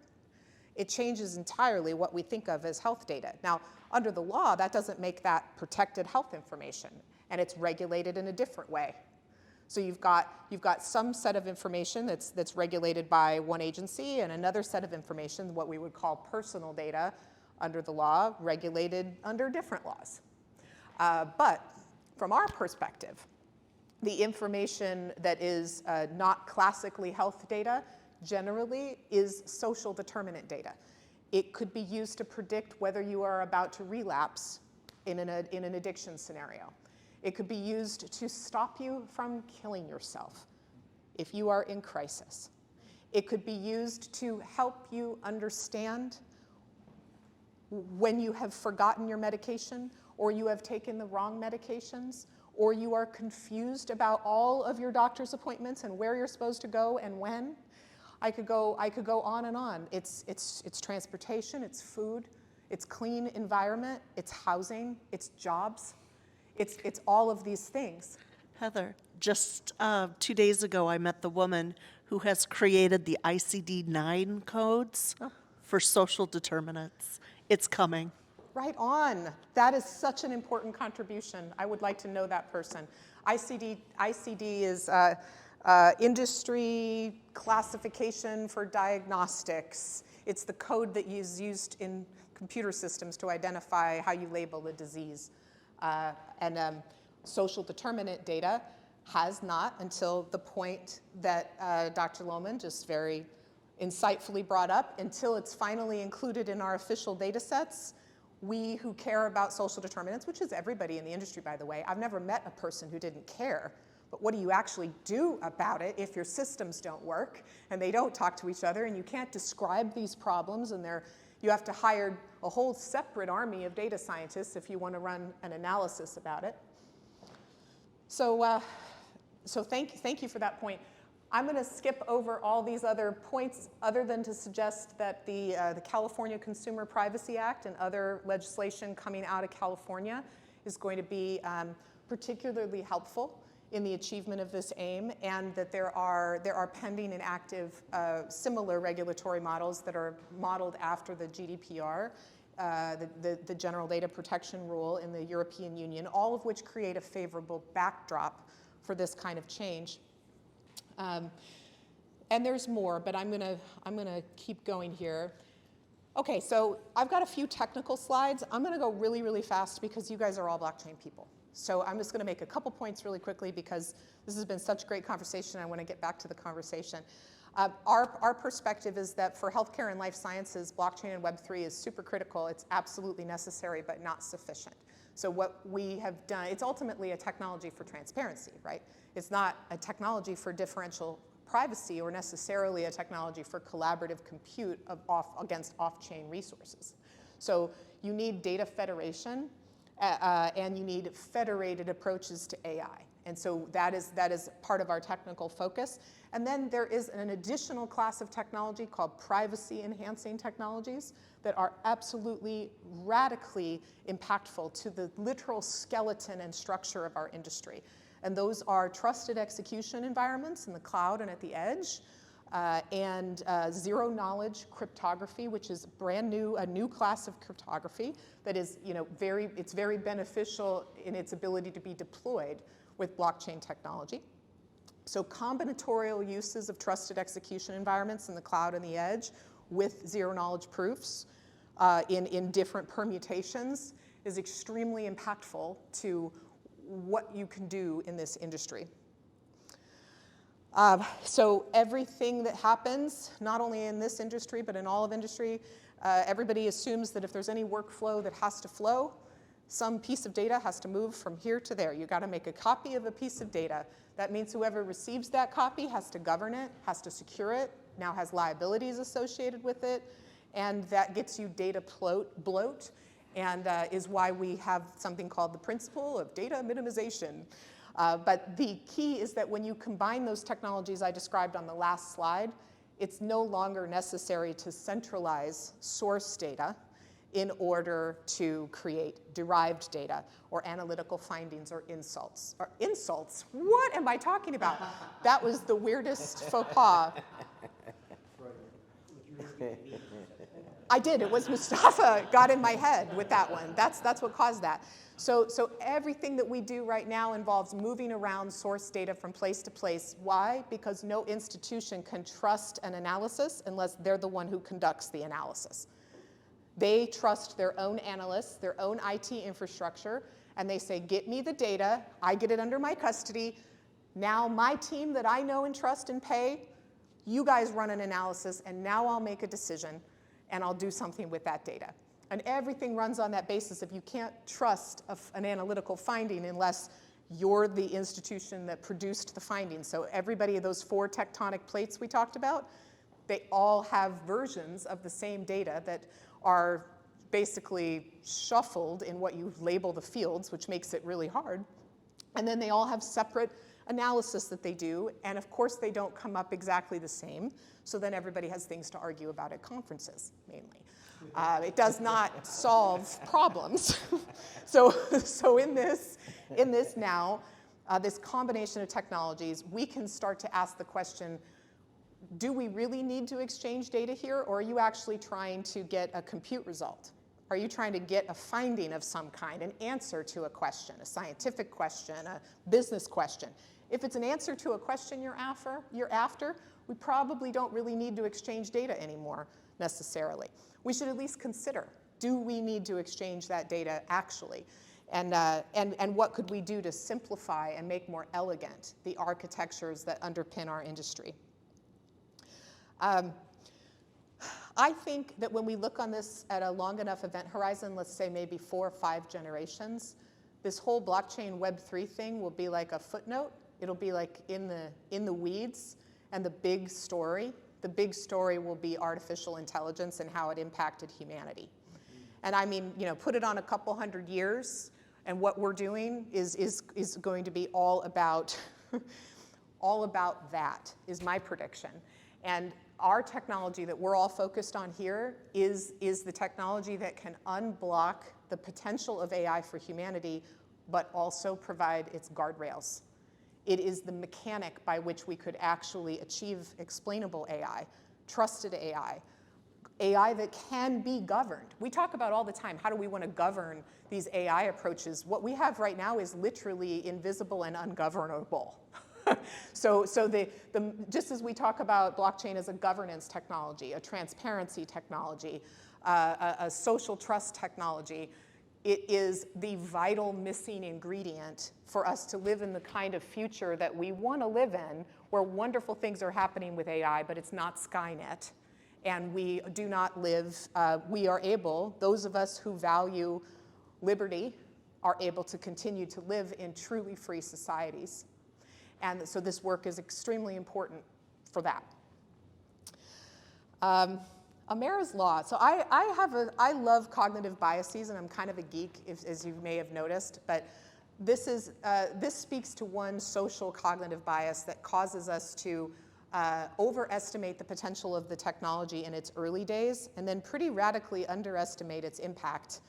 [SPEAKER 3] it changes entirely what we think of as health data. Now, under the law, that doesn't make that protected health information, and it's regulated in a different way. So you've got some set of information that's regulated by one agency, and another set of information, what we would call personal data under the law, regulated under different laws. But from our perspective, the information that is not classically health data generally is social determinant data. It could be used to predict whether you are about to relapse in an addiction scenario. It could be used to stop you from killing yourself if you are in crisis. It could be used to help you understand when you have forgotten your medication, or you have taken the wrong medications, or you are confused about all of your doctor's appointments and where you're supposed to go and when. I could go on and on. It's transportation, it's food, it's clean environment, it's housing, it's jobs. It's all of these things.
[SPEAKER 6] Heather, just 2 days ago, I met the woman who has created the ICD-9 codes for social determinants. It's coming.
[SPEAKER 3] Right on. That is such an important contribution. I would like to know that person. ICD is industry classification for diagnostics. It's the code that is used in computer systems to identify how you label a disease. Social determinant data has not, until the point that Dr. Lohman just very insightfully brought up, until it's finally included in our official data sets, we who care about social determinants, which is everybody in the industry, by the way, I've never met a person who didn't care, but what do you actually do about it if your systems don't work and they don't talk to each other and you can't describe these problems and you have to hire a whole separate army of data scientists if you want to run an analysis about it. So thank you for that point. I'm going to skip over all these other points other than to suggest that the California Consumer Privacy Act and other legislation coming out of California is going to be particularly helpful in the achievement of this aim, and that there are pending and active similar regulatory models that are modeled after the GDPR, the General Data Protection Rule in the European Union, all of which create a favorable backdrop for this kind of change. And there's more, but I'm gonna keep going here. Okay, so I've got a few technical slides. I'm gonna go really, really fast because you guys are all blockchain people. So I'm just gonna make a couple points really quickly because this has been such great conversation. I wanna get back to the conversation. Our perspective is that for healthcare and life sciences, blockchain and Web3 is super critical. It's absolutely necessary, but not sufficient. So what we have done, it's ultimately a technology for transparency, right? It's not a technology for differential privacy or necessarily a technology for collaborative compute against off-chain resources. So you need data federation and you need federated approaches to AI. And so that is part of our technical focus. And then there is an additional class of technology called privacy-enhancing technologies that are absolutely radically impactful to the literal skeleton and structure of our industry. And those are trusted execution environments in the cloud and at the edge, and zero-knowledge cryptography, which is a new class of cryptography that is, it's very beneficial in its ability to be deployed with blockchain technology. So combinatorial uses of trusted execution environments in the cloud and the edge with zero-knowledge proofs in different permutations is extremely impactful to what you can do in this industry. So everything that happens, not only in this industry, but in all of industry, everybody assumes that if there's any workflow that has to flow, some piece of data has to move from here to there. You got to make a copy of a piece of data. That means whoever receives that copy has to govern it, has to secure it, now has liabilities associated with it, and that gets you data bloat, and is why we have something called the principle of data minimization. But the key is that when you combine those technologies I described on the last slide, it's no longer necessary to centralize source data in order to create derived data or analytical findings or insults. Or insults? What am I talking about? That was the weirdest faux pas. I did. It was Mustafa got in my head with that one. That's what caused that. So everything that we do right now involves moving around source data from place to place. Why? Because no institution can trust an analysis unless they're the one who conducts the analysis. They trust their own analysts, their own IT infrastructure, and they say, get me the data, I get it under my custody, Now my team that I know and trust and pay, you guys run an analysis, and now I'll make a decision, and I'll do something with that data. And everything runs on that basis of you can't trust an analytical finding unless you're the institution that produced the findings. So everybody of those 4 tectonic plates we talked about, they all have versions of the same data that are basically shuffled in what you label the fields, which makes it really hard. And then they all have separate analysis that they do, and of course they don't come up exactly the same, so then everybody has things to argue about at conferences, mainly. It does not solve problems. So in this now, this combination of technologies, we can start to ask the question, do we really need to exchange data here, or are you actually trying to get a compute result? Are you trying to get a finding of some kind, an answer to a question, a scientific question, a business question? If it's an answer to a question you're after, we probably don't really need to exchange data anymore necessarily. We should at least consider, do we need to exchange that data actually? And what could we do to simplify and make more elegant the architectures that underpin our industry? I think that when we look on this at a long enough event horizon, let's say maybe 4 or 5 generations, this whole blockchain Web3 thing will be like a footnote. It'll be like in the weeds, and the big story will be artificial intelligence and how it impacted humanity. And I mean, put it on a couple hundred years, and what we're doing is going to be all about that, is my prediction. And our technology that we're all focused on here is the technology that can unblock the potential of AI for humanity, but also provide its guardrails. It is the mechanic by which we could actually achieve explainable AI, trusted AI, AI that can be governed. We talk about all the time, how do we want to govern these AI approaches? What we have right now is literally invisible and ungovernable. So just as we talk about blockchain as a governance technology, a transparency technology, a social trust technology, it is the vital missing ingredient for us to live in the kind of future that we want to live in, where wonderful things are happening with AI, but it's not Skynet. And we do not live, we are able, those of us who value liberty, are able to continue to live in truly free societies. And so this work is extremely important for that. Amara's law. So I love cognitive biases, and I'm kind of a geek, as you may have noticed. But this speaks to one social cognitive bias that causes us to overestimate the potential of the technology in its early days, and then pretty radically underestimate its impact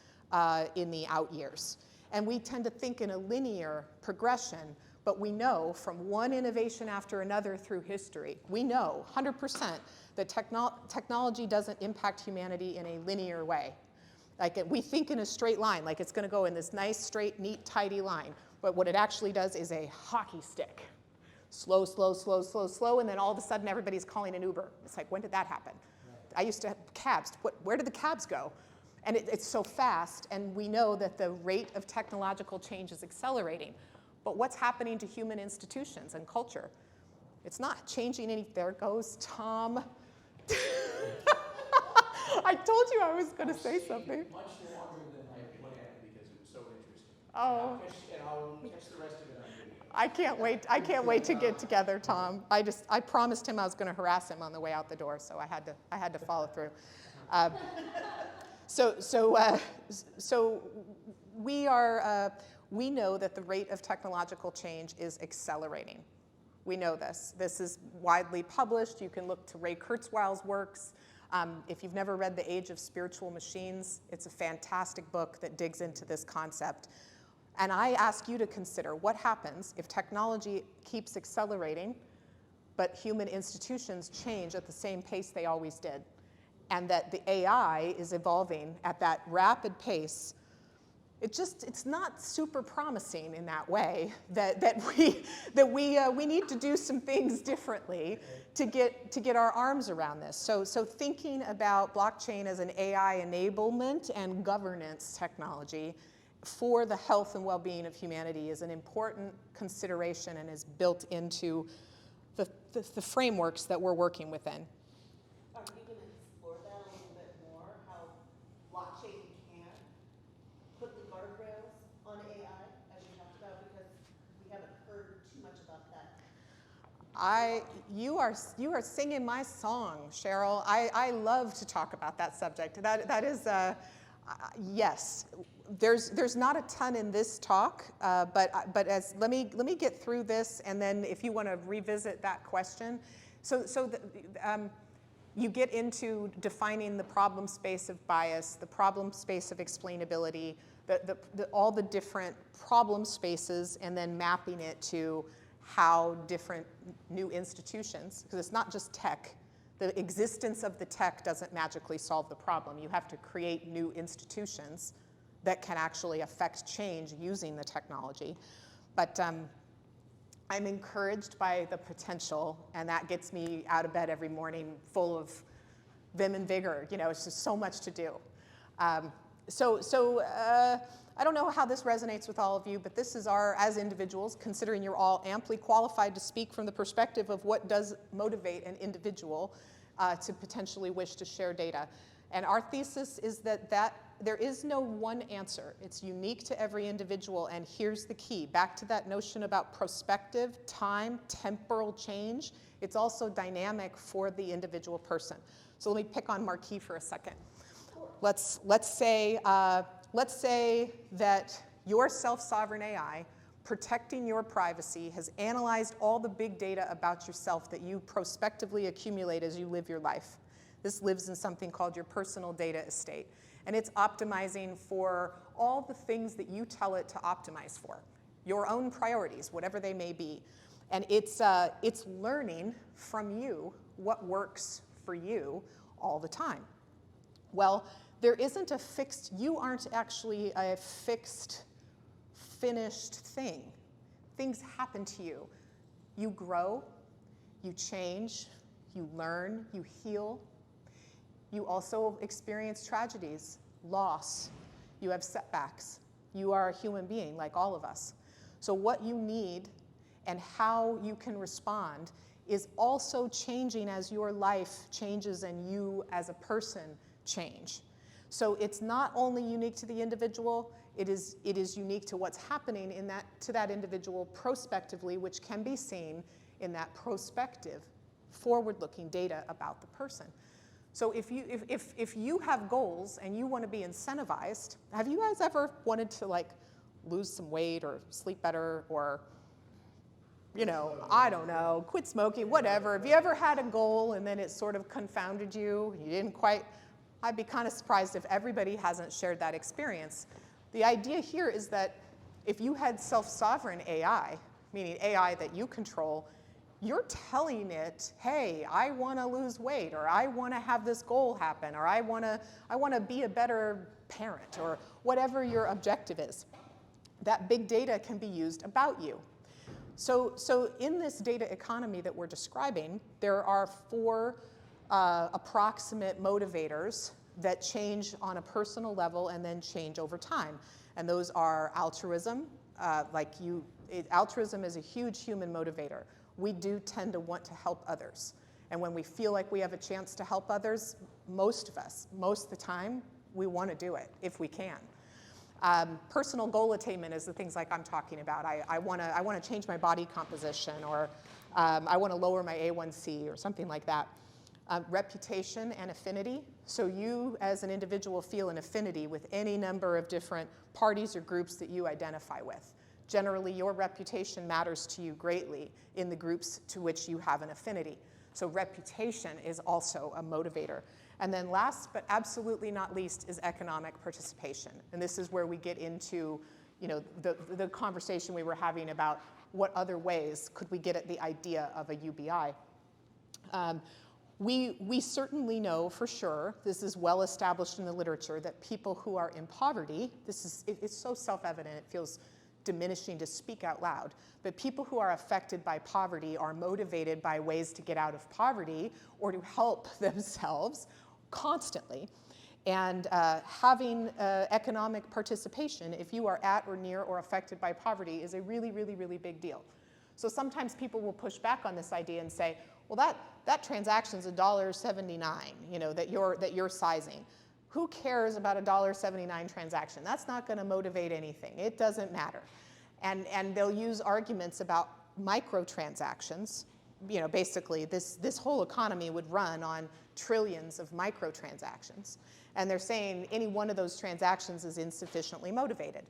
[SPEAKER 3] in the out years. And we tend to think in a linear progression. But we know from one innovation after another through history, we know 100% that technology doesn't impact humanity in a linear way. Like we think in a straight line, like it's going to go in this nice, straight, neat, tidy line. But what it actually does is a hockey stick. Slow, slow, slow, slow, slow, and then all of a sudden everybody's calling an Uber. It's like, when did that happen? Right. I used to have cabs. Where did the cabs go? And it's so fast, and we know that the rate of technological change is accelerating. But what's happening to human institutions and culture? It's not changing any. There goes Tom. I told you I was going to say something.
[SPEAKER 1] Much longer than I planned because it was so interesting.
[SPEAKER 3] Oh.
[SPEAKER 1] And I'll catch the rest of it on video.
[SPEAKER 3] I can't wait to get together, Tom. I promised him I was going to harass him on the way out the door, so I had to follow through. So we know that the rate of technological change is accelerating. We know this. This is widely published. You can look to Ray Kurzweil's works. If you've never read The Age of Spiritual Machines, it's a fantastic book that digs into this concept. And I ask you to consider what happens if technology keeps accelerating, but human institutions change at the same pace they always did, and that the AI is evolving at that rapid pace. It's not super promising in that way that we need to do some things differently to get our arms around this. So thinking about blockchain as an AI enablement and governance technology for the health and well-being of humanity is an important consideration and is built into the frameworks that we're working within.
[SPEAKER 6] Are we going to explore that a little bit more, how blockchain can put the guardrails on AI, as you talked about, because we haven't heard too much about that?
[SPEAKER 3] You are singing my song, Cheryl. I love to talk about that subject. That is, yes. There's not a ton in this talk, but let me get through this, and then if you want to revisit that question, you get into defining the problem space of bias, the problem space of explainability, all the different problem spaces, and then mapping it to how different new institutions, because it's not just tech. The existence of the tech doesn't magically solve the problem. You have to create new institutions that can actually affect change using the technology. But I'm encouraged by the potential, and that gets me out of bed every morning full of vim and vigor. You know, it's just so much to do. I don't know how this resonates with all of you, but this is as individuals, considering you're all amply qualified to speak from the perspective of what does motivate an individual to potentially wish to share data. And our thesis is that there is no one answer. It's unique to every individual, and here's the key. Back to that notion about prospective, time, temporal change. It's also dynamic for the individual person. So let me pick on Marquis for a second. Let's say that your self-sovereign AI, protecting your privacy, has analyzed all the big data about yourself that you prospectively accumulate as you live your life. This lives in something called your personal data estate. And it's optimizing for all the things that you tell it to optimize for, your own priorities, whatever they may be. And it's learning from you what works for you all the time. Well, there isn't you aren't actually a fixed, finished thing. Things happen to you. You grow, you change, you learn, you heal. You also experience tragedies, loss. You have setbacks. You are a human being like all of us. So what you need and how you can respond is also changing as your life changes and you as a person change. So it's not only unique to the individual, it is unique to what's happening to that individual prospectively, which can be seen in that prospective, forward-looking data about the person. So if you have goals and you want to be incentivized, have you guys ever wanted to lose some weight or sleep better or, I don't know, quit smoking, whatever? Have you ever had a goal and then it sort of confounded you? You didn't quite. I'd be kind of surprised if everybody hasn't shared that experience. The idea here is that if you had self-sovereign AI, meaning AI that you control, you're telling it, hey, I want to lose weight, or I want to have this goal happen, or I want to be a better parent, or whatever your objective is. That big data can be used about you. So in this data economy that we're describing, there are 4 approximate motivators that change on a personal level and then change over time. And those are altruism. Altruism is a huge human motivator. We do tend to want to help others. And when we feel like we have a chance to help others, most of the time, we want to do it if we can. Personal goal attainment is the things like I'm talking about. I want to change my body composition, or I want to lower my A1C or something like that. Reputation and affinity. So you as an individual feel an affinity with any number of different parties or groups that you identify with. Generally, your reputation matters to you greatly in the groups to which you have an affinity. So reputation is also a motivator. And then last but absolutely not least is economic participation. And this is where we get into the conversation we were having about what other ways could we get at the idea of a UBI. We certainly know for sure, this is well established in the literature, that people who are in poverty, it's so self-evident it feels diminishing to speak out loud, but people who are affected by poverty are motivated by ways to get out of poverty or to help themselves constantly. And having economic participation, if you are at or near or affected by poverty, is a really, really, really big deal. So sometimes people will push back on this idea and say, well, that transaction's $1.79, that you're sizing. Who cares about a $1.79 transaction? That's not going to motivate anything. It doesn't matter. And they'll use arguments about microtransactions. Basically, this whole economy would run on trillions of microtransactions. And they're saying any one of those transactions is insufficiently motivated.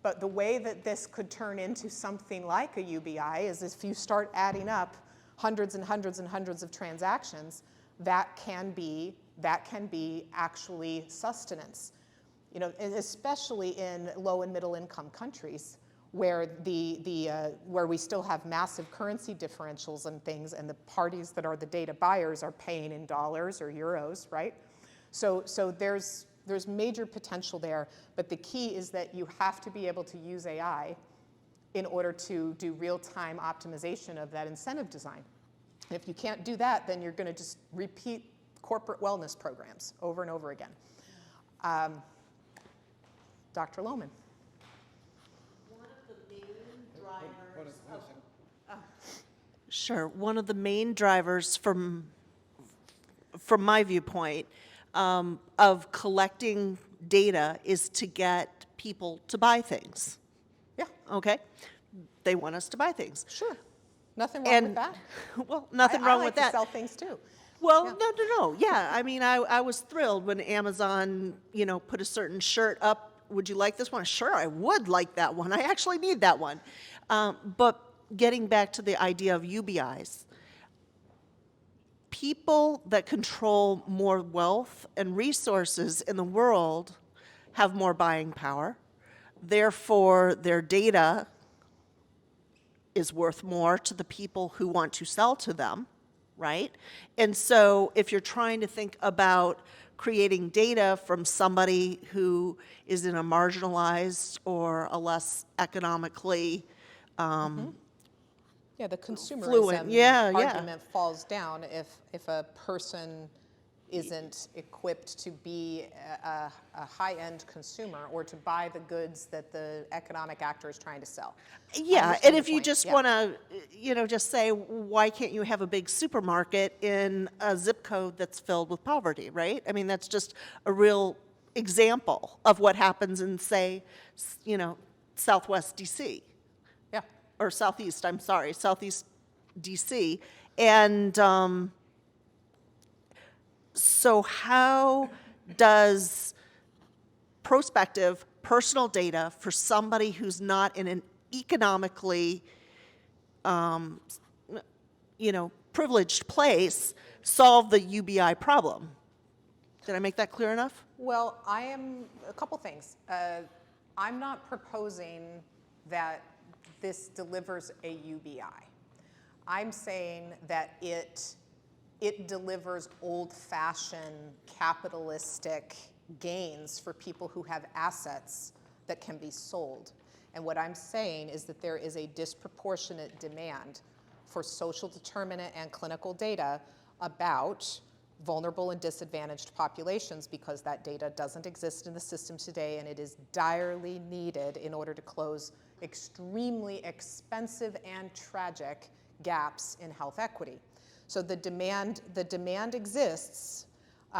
[SPEAKER 3] But the way that this could turn into something like a UBI is if you start adding up hundreds and hundreds and hundreds of transactions, that can be actually sustenance. And especially in low and middle income countries where where we still have massive currency differentials and things, and the parties that are the data buyers are paying in dollars or euros, right? So there's major potential there, but the key is that you have to be able to use AI in order to do real-time optimization of that incentive design. And if you can't do that, then you're going to just repeat corporate wellness programs over and over again. Dr. Lohman.
[SPEAKER 6] One of the main drivers Sure. One of the main drivers from my viewpoint of collecting data is to get people to buy things.
[SPEAKER 3] Yeah.
[SPEAKER 6] Okay? They want us to buy things.
[SPEAKER 3] Sure. Nothing wrong with that.
[SPEAKER 6] Well, nothing wrong with
[SPEAKER 3] I
[SPEAKER 6] that.
[SPEAKER 3] like to sell things too.
[SPEAKER 6] Well,
[SPEAKER 3] Yeah.
[SPEAKER 6] no. Yeah, I mean, I was thrilled when Amazon, put a certain shirt up. Would you like this one? Sure, I would like that one. I actually need that one. But getting back to the idea of UBIs, people that control more wealth and resources in the world have more buying power. Therefore, their data is worth more to the people who want to sell to them, right? And so if you're trying to think about creating data from somebody who is in a marginalized or a less economically
[SPEAKER 3] Yeah, the consumerism
[SPEAKER 6] Fluent. Yeah.
[SPEAKER 3] argument falls down if a person isn't equipped to be a high-end consumer or to buy the goods that the economic actor is trying to sell.
[SPEAKER 6] Yeah,
[SPEAKER 3] Understand
[SPEAKER 6] and
[SPEAKER 3] the
[SPEAKER 6] if you
[SPEAKER 3] point.
[SPEAKER 6] just
[SPEAKER 3] Yeah.
[SPEAKER 6] want to, just say, why can't you have a big supermarket in a zip code that's filled with poverty, right? I mean, that's just a real example of what happens in, say, Southwest DC,
[SPEAKER 3] Yeah.
[SPEAKER 6] or Southeast DC. And so how does prospective personal data for somebody who's not in an economically, privileged place solve the UBI problem? Did I make that clear enough?
[SPEAKER 3] Well, a couple things. I'm not proposing that this delivers a UBI. I'm saying that it delivers old-fashioned capitalistic gains for people who have assets that can be sold. And what I'm saying is that there is a disproportionate demand for social determinant and clinical data about vulnerable and disadvantaged populations because that data doesn't exist in the system today, and it is direly needed in order to close extremely expensive and tragic gaps in health equity. So the demand exists.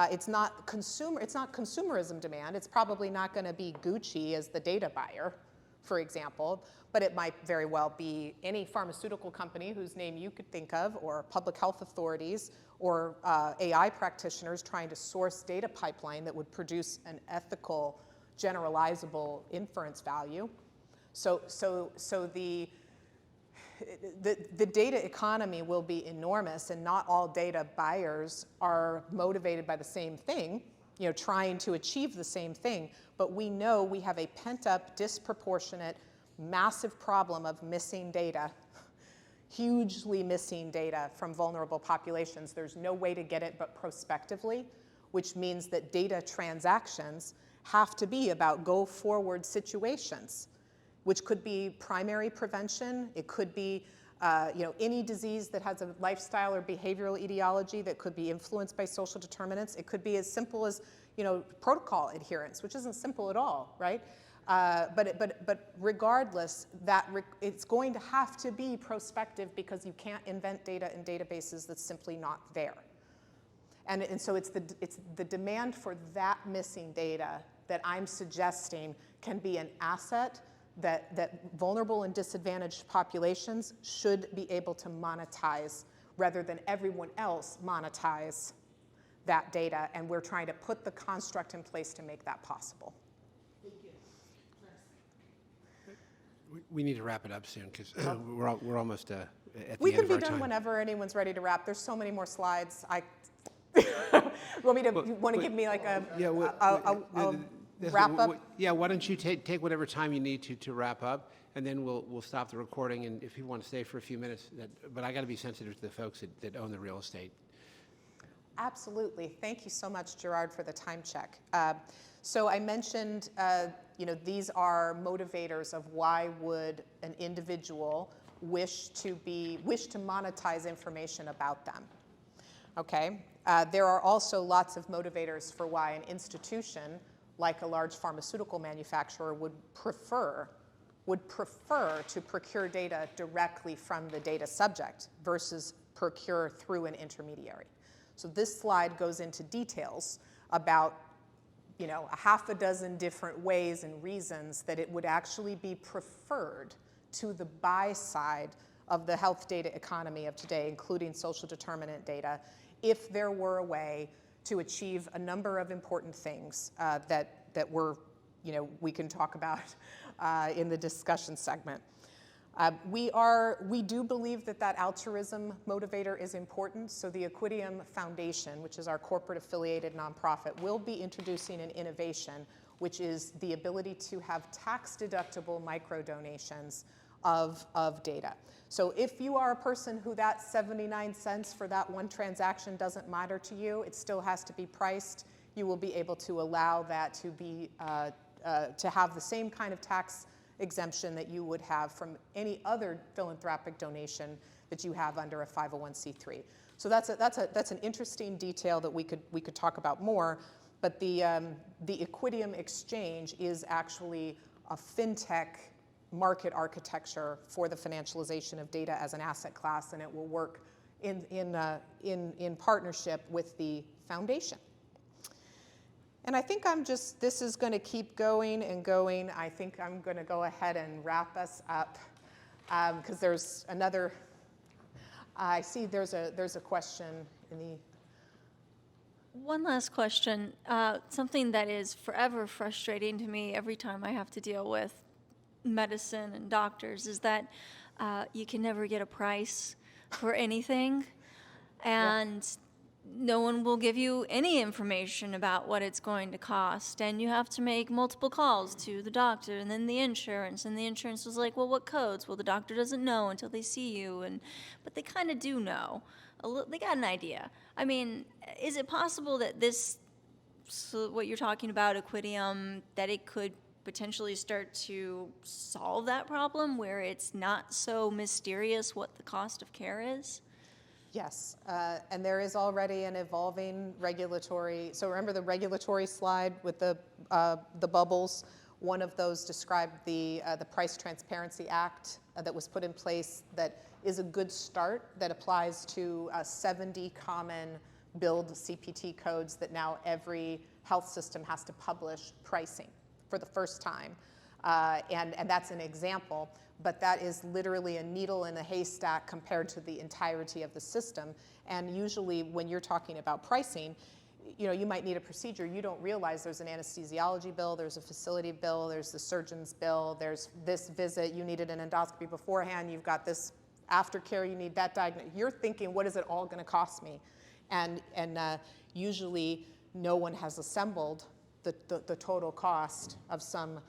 [SPEAKER 3] It's not consumerism demand. It's probably not going to be Gucci as the data buyer, for example, but it might very well be any pharmaceutical company whose name you could think of, or public health authorities, or AI practitioners trying to source data pipeline that would produce an ethical, generalizable inference value. So the data economy will be enormous, and not all data buyers are motivated by the same thing, trying to achieve the same thing. But we know we have a pent-up, disproportionate, massive problem of missing data, hugely missing data from vulnerable populations. There's no way to get it but prospectively, which means that data transactions have to be about go-forward situations, which could be primary prevention. It could be Any disease that has a lifestyle or behavioral etiology that could be influenced by social determinants. It could be as simple as, protocol adherence, which isn't simple at all, right? But regardless, it's going to have to be prospective because you can't invent data in databases that's simply not there. And so it's the demand for that missing data that I'm suggesting can be an asset that vulnerable and disadvantaged populations should be able to monetize rather than everyone else monetize that data. And we're trying to put the construct in place to make that possible.
[SPEAKER 1] We need to wrap it up soon because we're almost at the
[SPEAKER 3] We
[SPEAKER 1] end
[SPEAKER 3] can
[SPEAKER 1] of
[SPEAKER 3] be
[SPEAKER 1] our
[SPEAKER 3] done
[SPEAKER 1] time.
[SPEAKER 3] whenever anyone's ready to wrap. There's so many more slides. You want to give me like a wrap up?
[SPEAKER 1] Yeah, why don't you take whatever time you need to wrap up, and then we'll stop the recording. And if you want to stay for a few minutes, but I got to be sensitive to the folks that own the real estate.
[SPEAKER 3] Absolutely. Thank you so much, Gerard, for the time check. So I mentioned, these are motivators of why would an individual wish to monetize information about them. Okay. There are also lots of motivators for why an institution, like a large pharmaceutical manufacturer, would prefer to procure data directly from the data subject versus procure through an intermediary. So this slide goes into details about a half a dozen different ways and reasons that it would actually be preferred to the buy side of the health data economy of today, including social determinant data, if there were a way to achieve a number of important things that we can talk about in the discussion segment. We do believe that altruism motivator is important. So the Equidium Foundation, which is our corporate affiliated nonprofit, will be introducing an innovation, which is the ability to have tax deductible micro donations of data. So if you are a person who that 79 cents for that one transaction doesn't matter to you, it still has to be priced, you will be able to allow that to be to have the same kind of tax exemption that you would have from any other philanthropic donation that you have under a 501c3. So that's an interesting detail that we could talk about more. But the Equidium exchange is actually a fintech market architecture for the financialization of data as an asset class, and it will work in partnership with the foundation. And I think this is going to keep going and going. I think I'm going to go ahead and wrap us up because there's another, I see there's a question in the.
[SPEAKER 8] One last question. Something that is forever frustrating to me every time I have to deal with medicine and doctors is that you can never get a price for anything. And no one will give you any information about what it's going to cost, and you have to make multiple calls to the doctor and then the insurance, and the insurance was like, well, what codes? Well, the doctor doesn't know until they see you, but they kind of do know. They got an idea. I mean, is it possible that what you're talking about, Equidium, that it could potentially start to solve that problem where it's not so mysterious what the cost of care is?
[SPEAKER 3] Yes, and there is already an evolving regulatory. So remember the regulatory slide with the bubbles. One of those described the Price Transparency Act that was put in place. That is a good start. That applies to 70 common billed CPT codes that now every health system has to publish pricing for the first time, and that's an example. But that is literally a needle in a haystack compared to the entirety of the system. And usually when you're talking about pricing, you might need a procedure. You don't realize there's an anesthesiology bill, there's a facility bill, there's the surgeon's bill, there's this visit, you needed an endoscopy beforehand, you've got this aftercare, you need that diagnosis. You're thinking, what is it all gonna cost me? And usually no one has assembled the total cost of some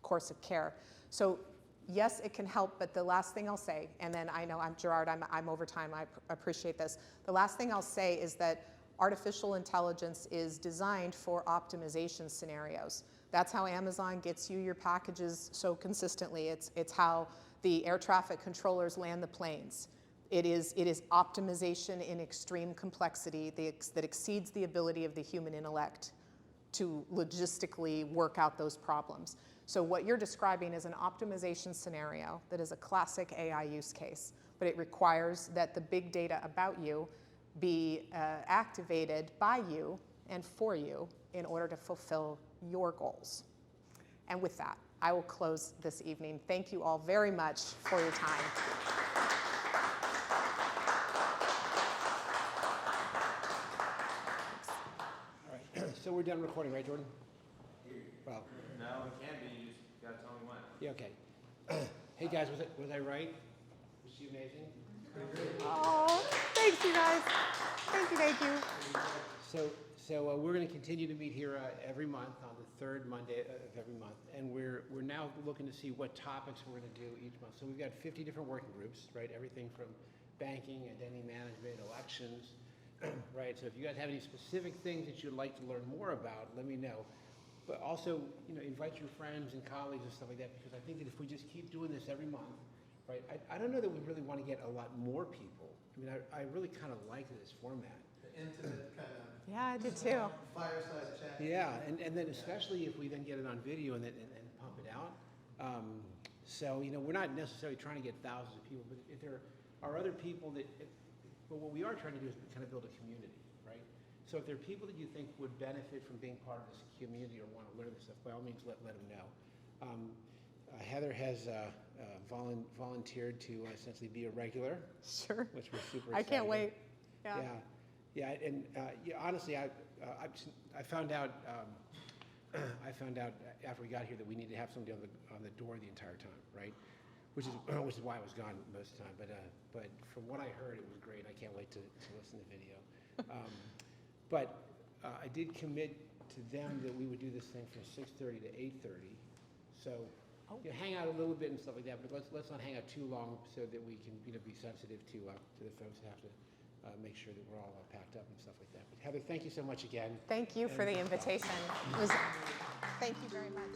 [SPEAKER 3] course of care. So yes, it can help, but the last thing I'll say, and then I know Gerard, I'm over time, I appreciate this. The last thing I'll say is that artificial intelligence is designed for optimization scenarios. That's how Amazon gets you your packages so consistently. It's how the air traffic controllers land the planes. It is optimization in extreme complexity that exceeds the ability of the human intellect to logistically work out those problems. So what you're describing is an optimization scenario that is a classic AI use case, but it requires that the big data about you be activated by you and for you in order to fulfill your goals. And with that, I will close this evening. Thank you all very much for your time.
[SPEAKER 1] All right, so we're done recording, right, Jordan? Well,
[SPEAKER 7] No, it can be. You just gotta tell me when.
[SPEAKER 1] yeah, okay. Hey, guys, was I right? Was she amazing?
[SPEAKER 3] Oh, thanks, you guys. Thank you.
[SPEAKER 1] So we're going to continue to meet here every month on the third Monday of every month, and we're now looking to see what topics we're going to do each month. So we've got 50 different working groups, right? Everything from banking, identity management, elections, right? So if you guys have any specific things that you'd like to learn more about, let me know. But also, invite your friends and colleagues and stuff like that, because I think that if we just keep doing this every month, right? I don't know that we really want to get a lot more people. I mean, I really kind of like this format.
[SPEAKER 4] The intimate kind of
[SPEAKER 3] Yeah, I did too.
[SPEAKER 4] fireside chat.
[SPEAKER 1] Yeah, and then especially if we then get it on video and pump it out. So, we're not necessarily trying to get thousands of people, but if there are other people but what we are trying to do is kind of build a community, right? So if there are people that you think would benefit from being part of this community or want to learn this stuff, by all means, let them know. Heather has volunteered to essentially be a regular,
[SPEAKER 3] Sure.
[SPEAKER 1] which we're super excited
[SPEAKER 3] I can't wait.
[SPEAKER 1] about. Yeah, and honestly, I found out after we got here that we needed to have somebody on the door the entire time, right? Which is why I was gone most of the time. But from what I heard, it was great. I can't wait to listen to the video. But I did commit to them that we would do this thing from 6:30 to 8:30. So hang out a little bit and stuff like that, but let's not hang out too long so that we can be sensitive to the folks who have to make sure that we're all packed up and stuff like that. But Heather, thank you so much again.
[SPEAKER 3] Thank you for the invitation. Thank you very much.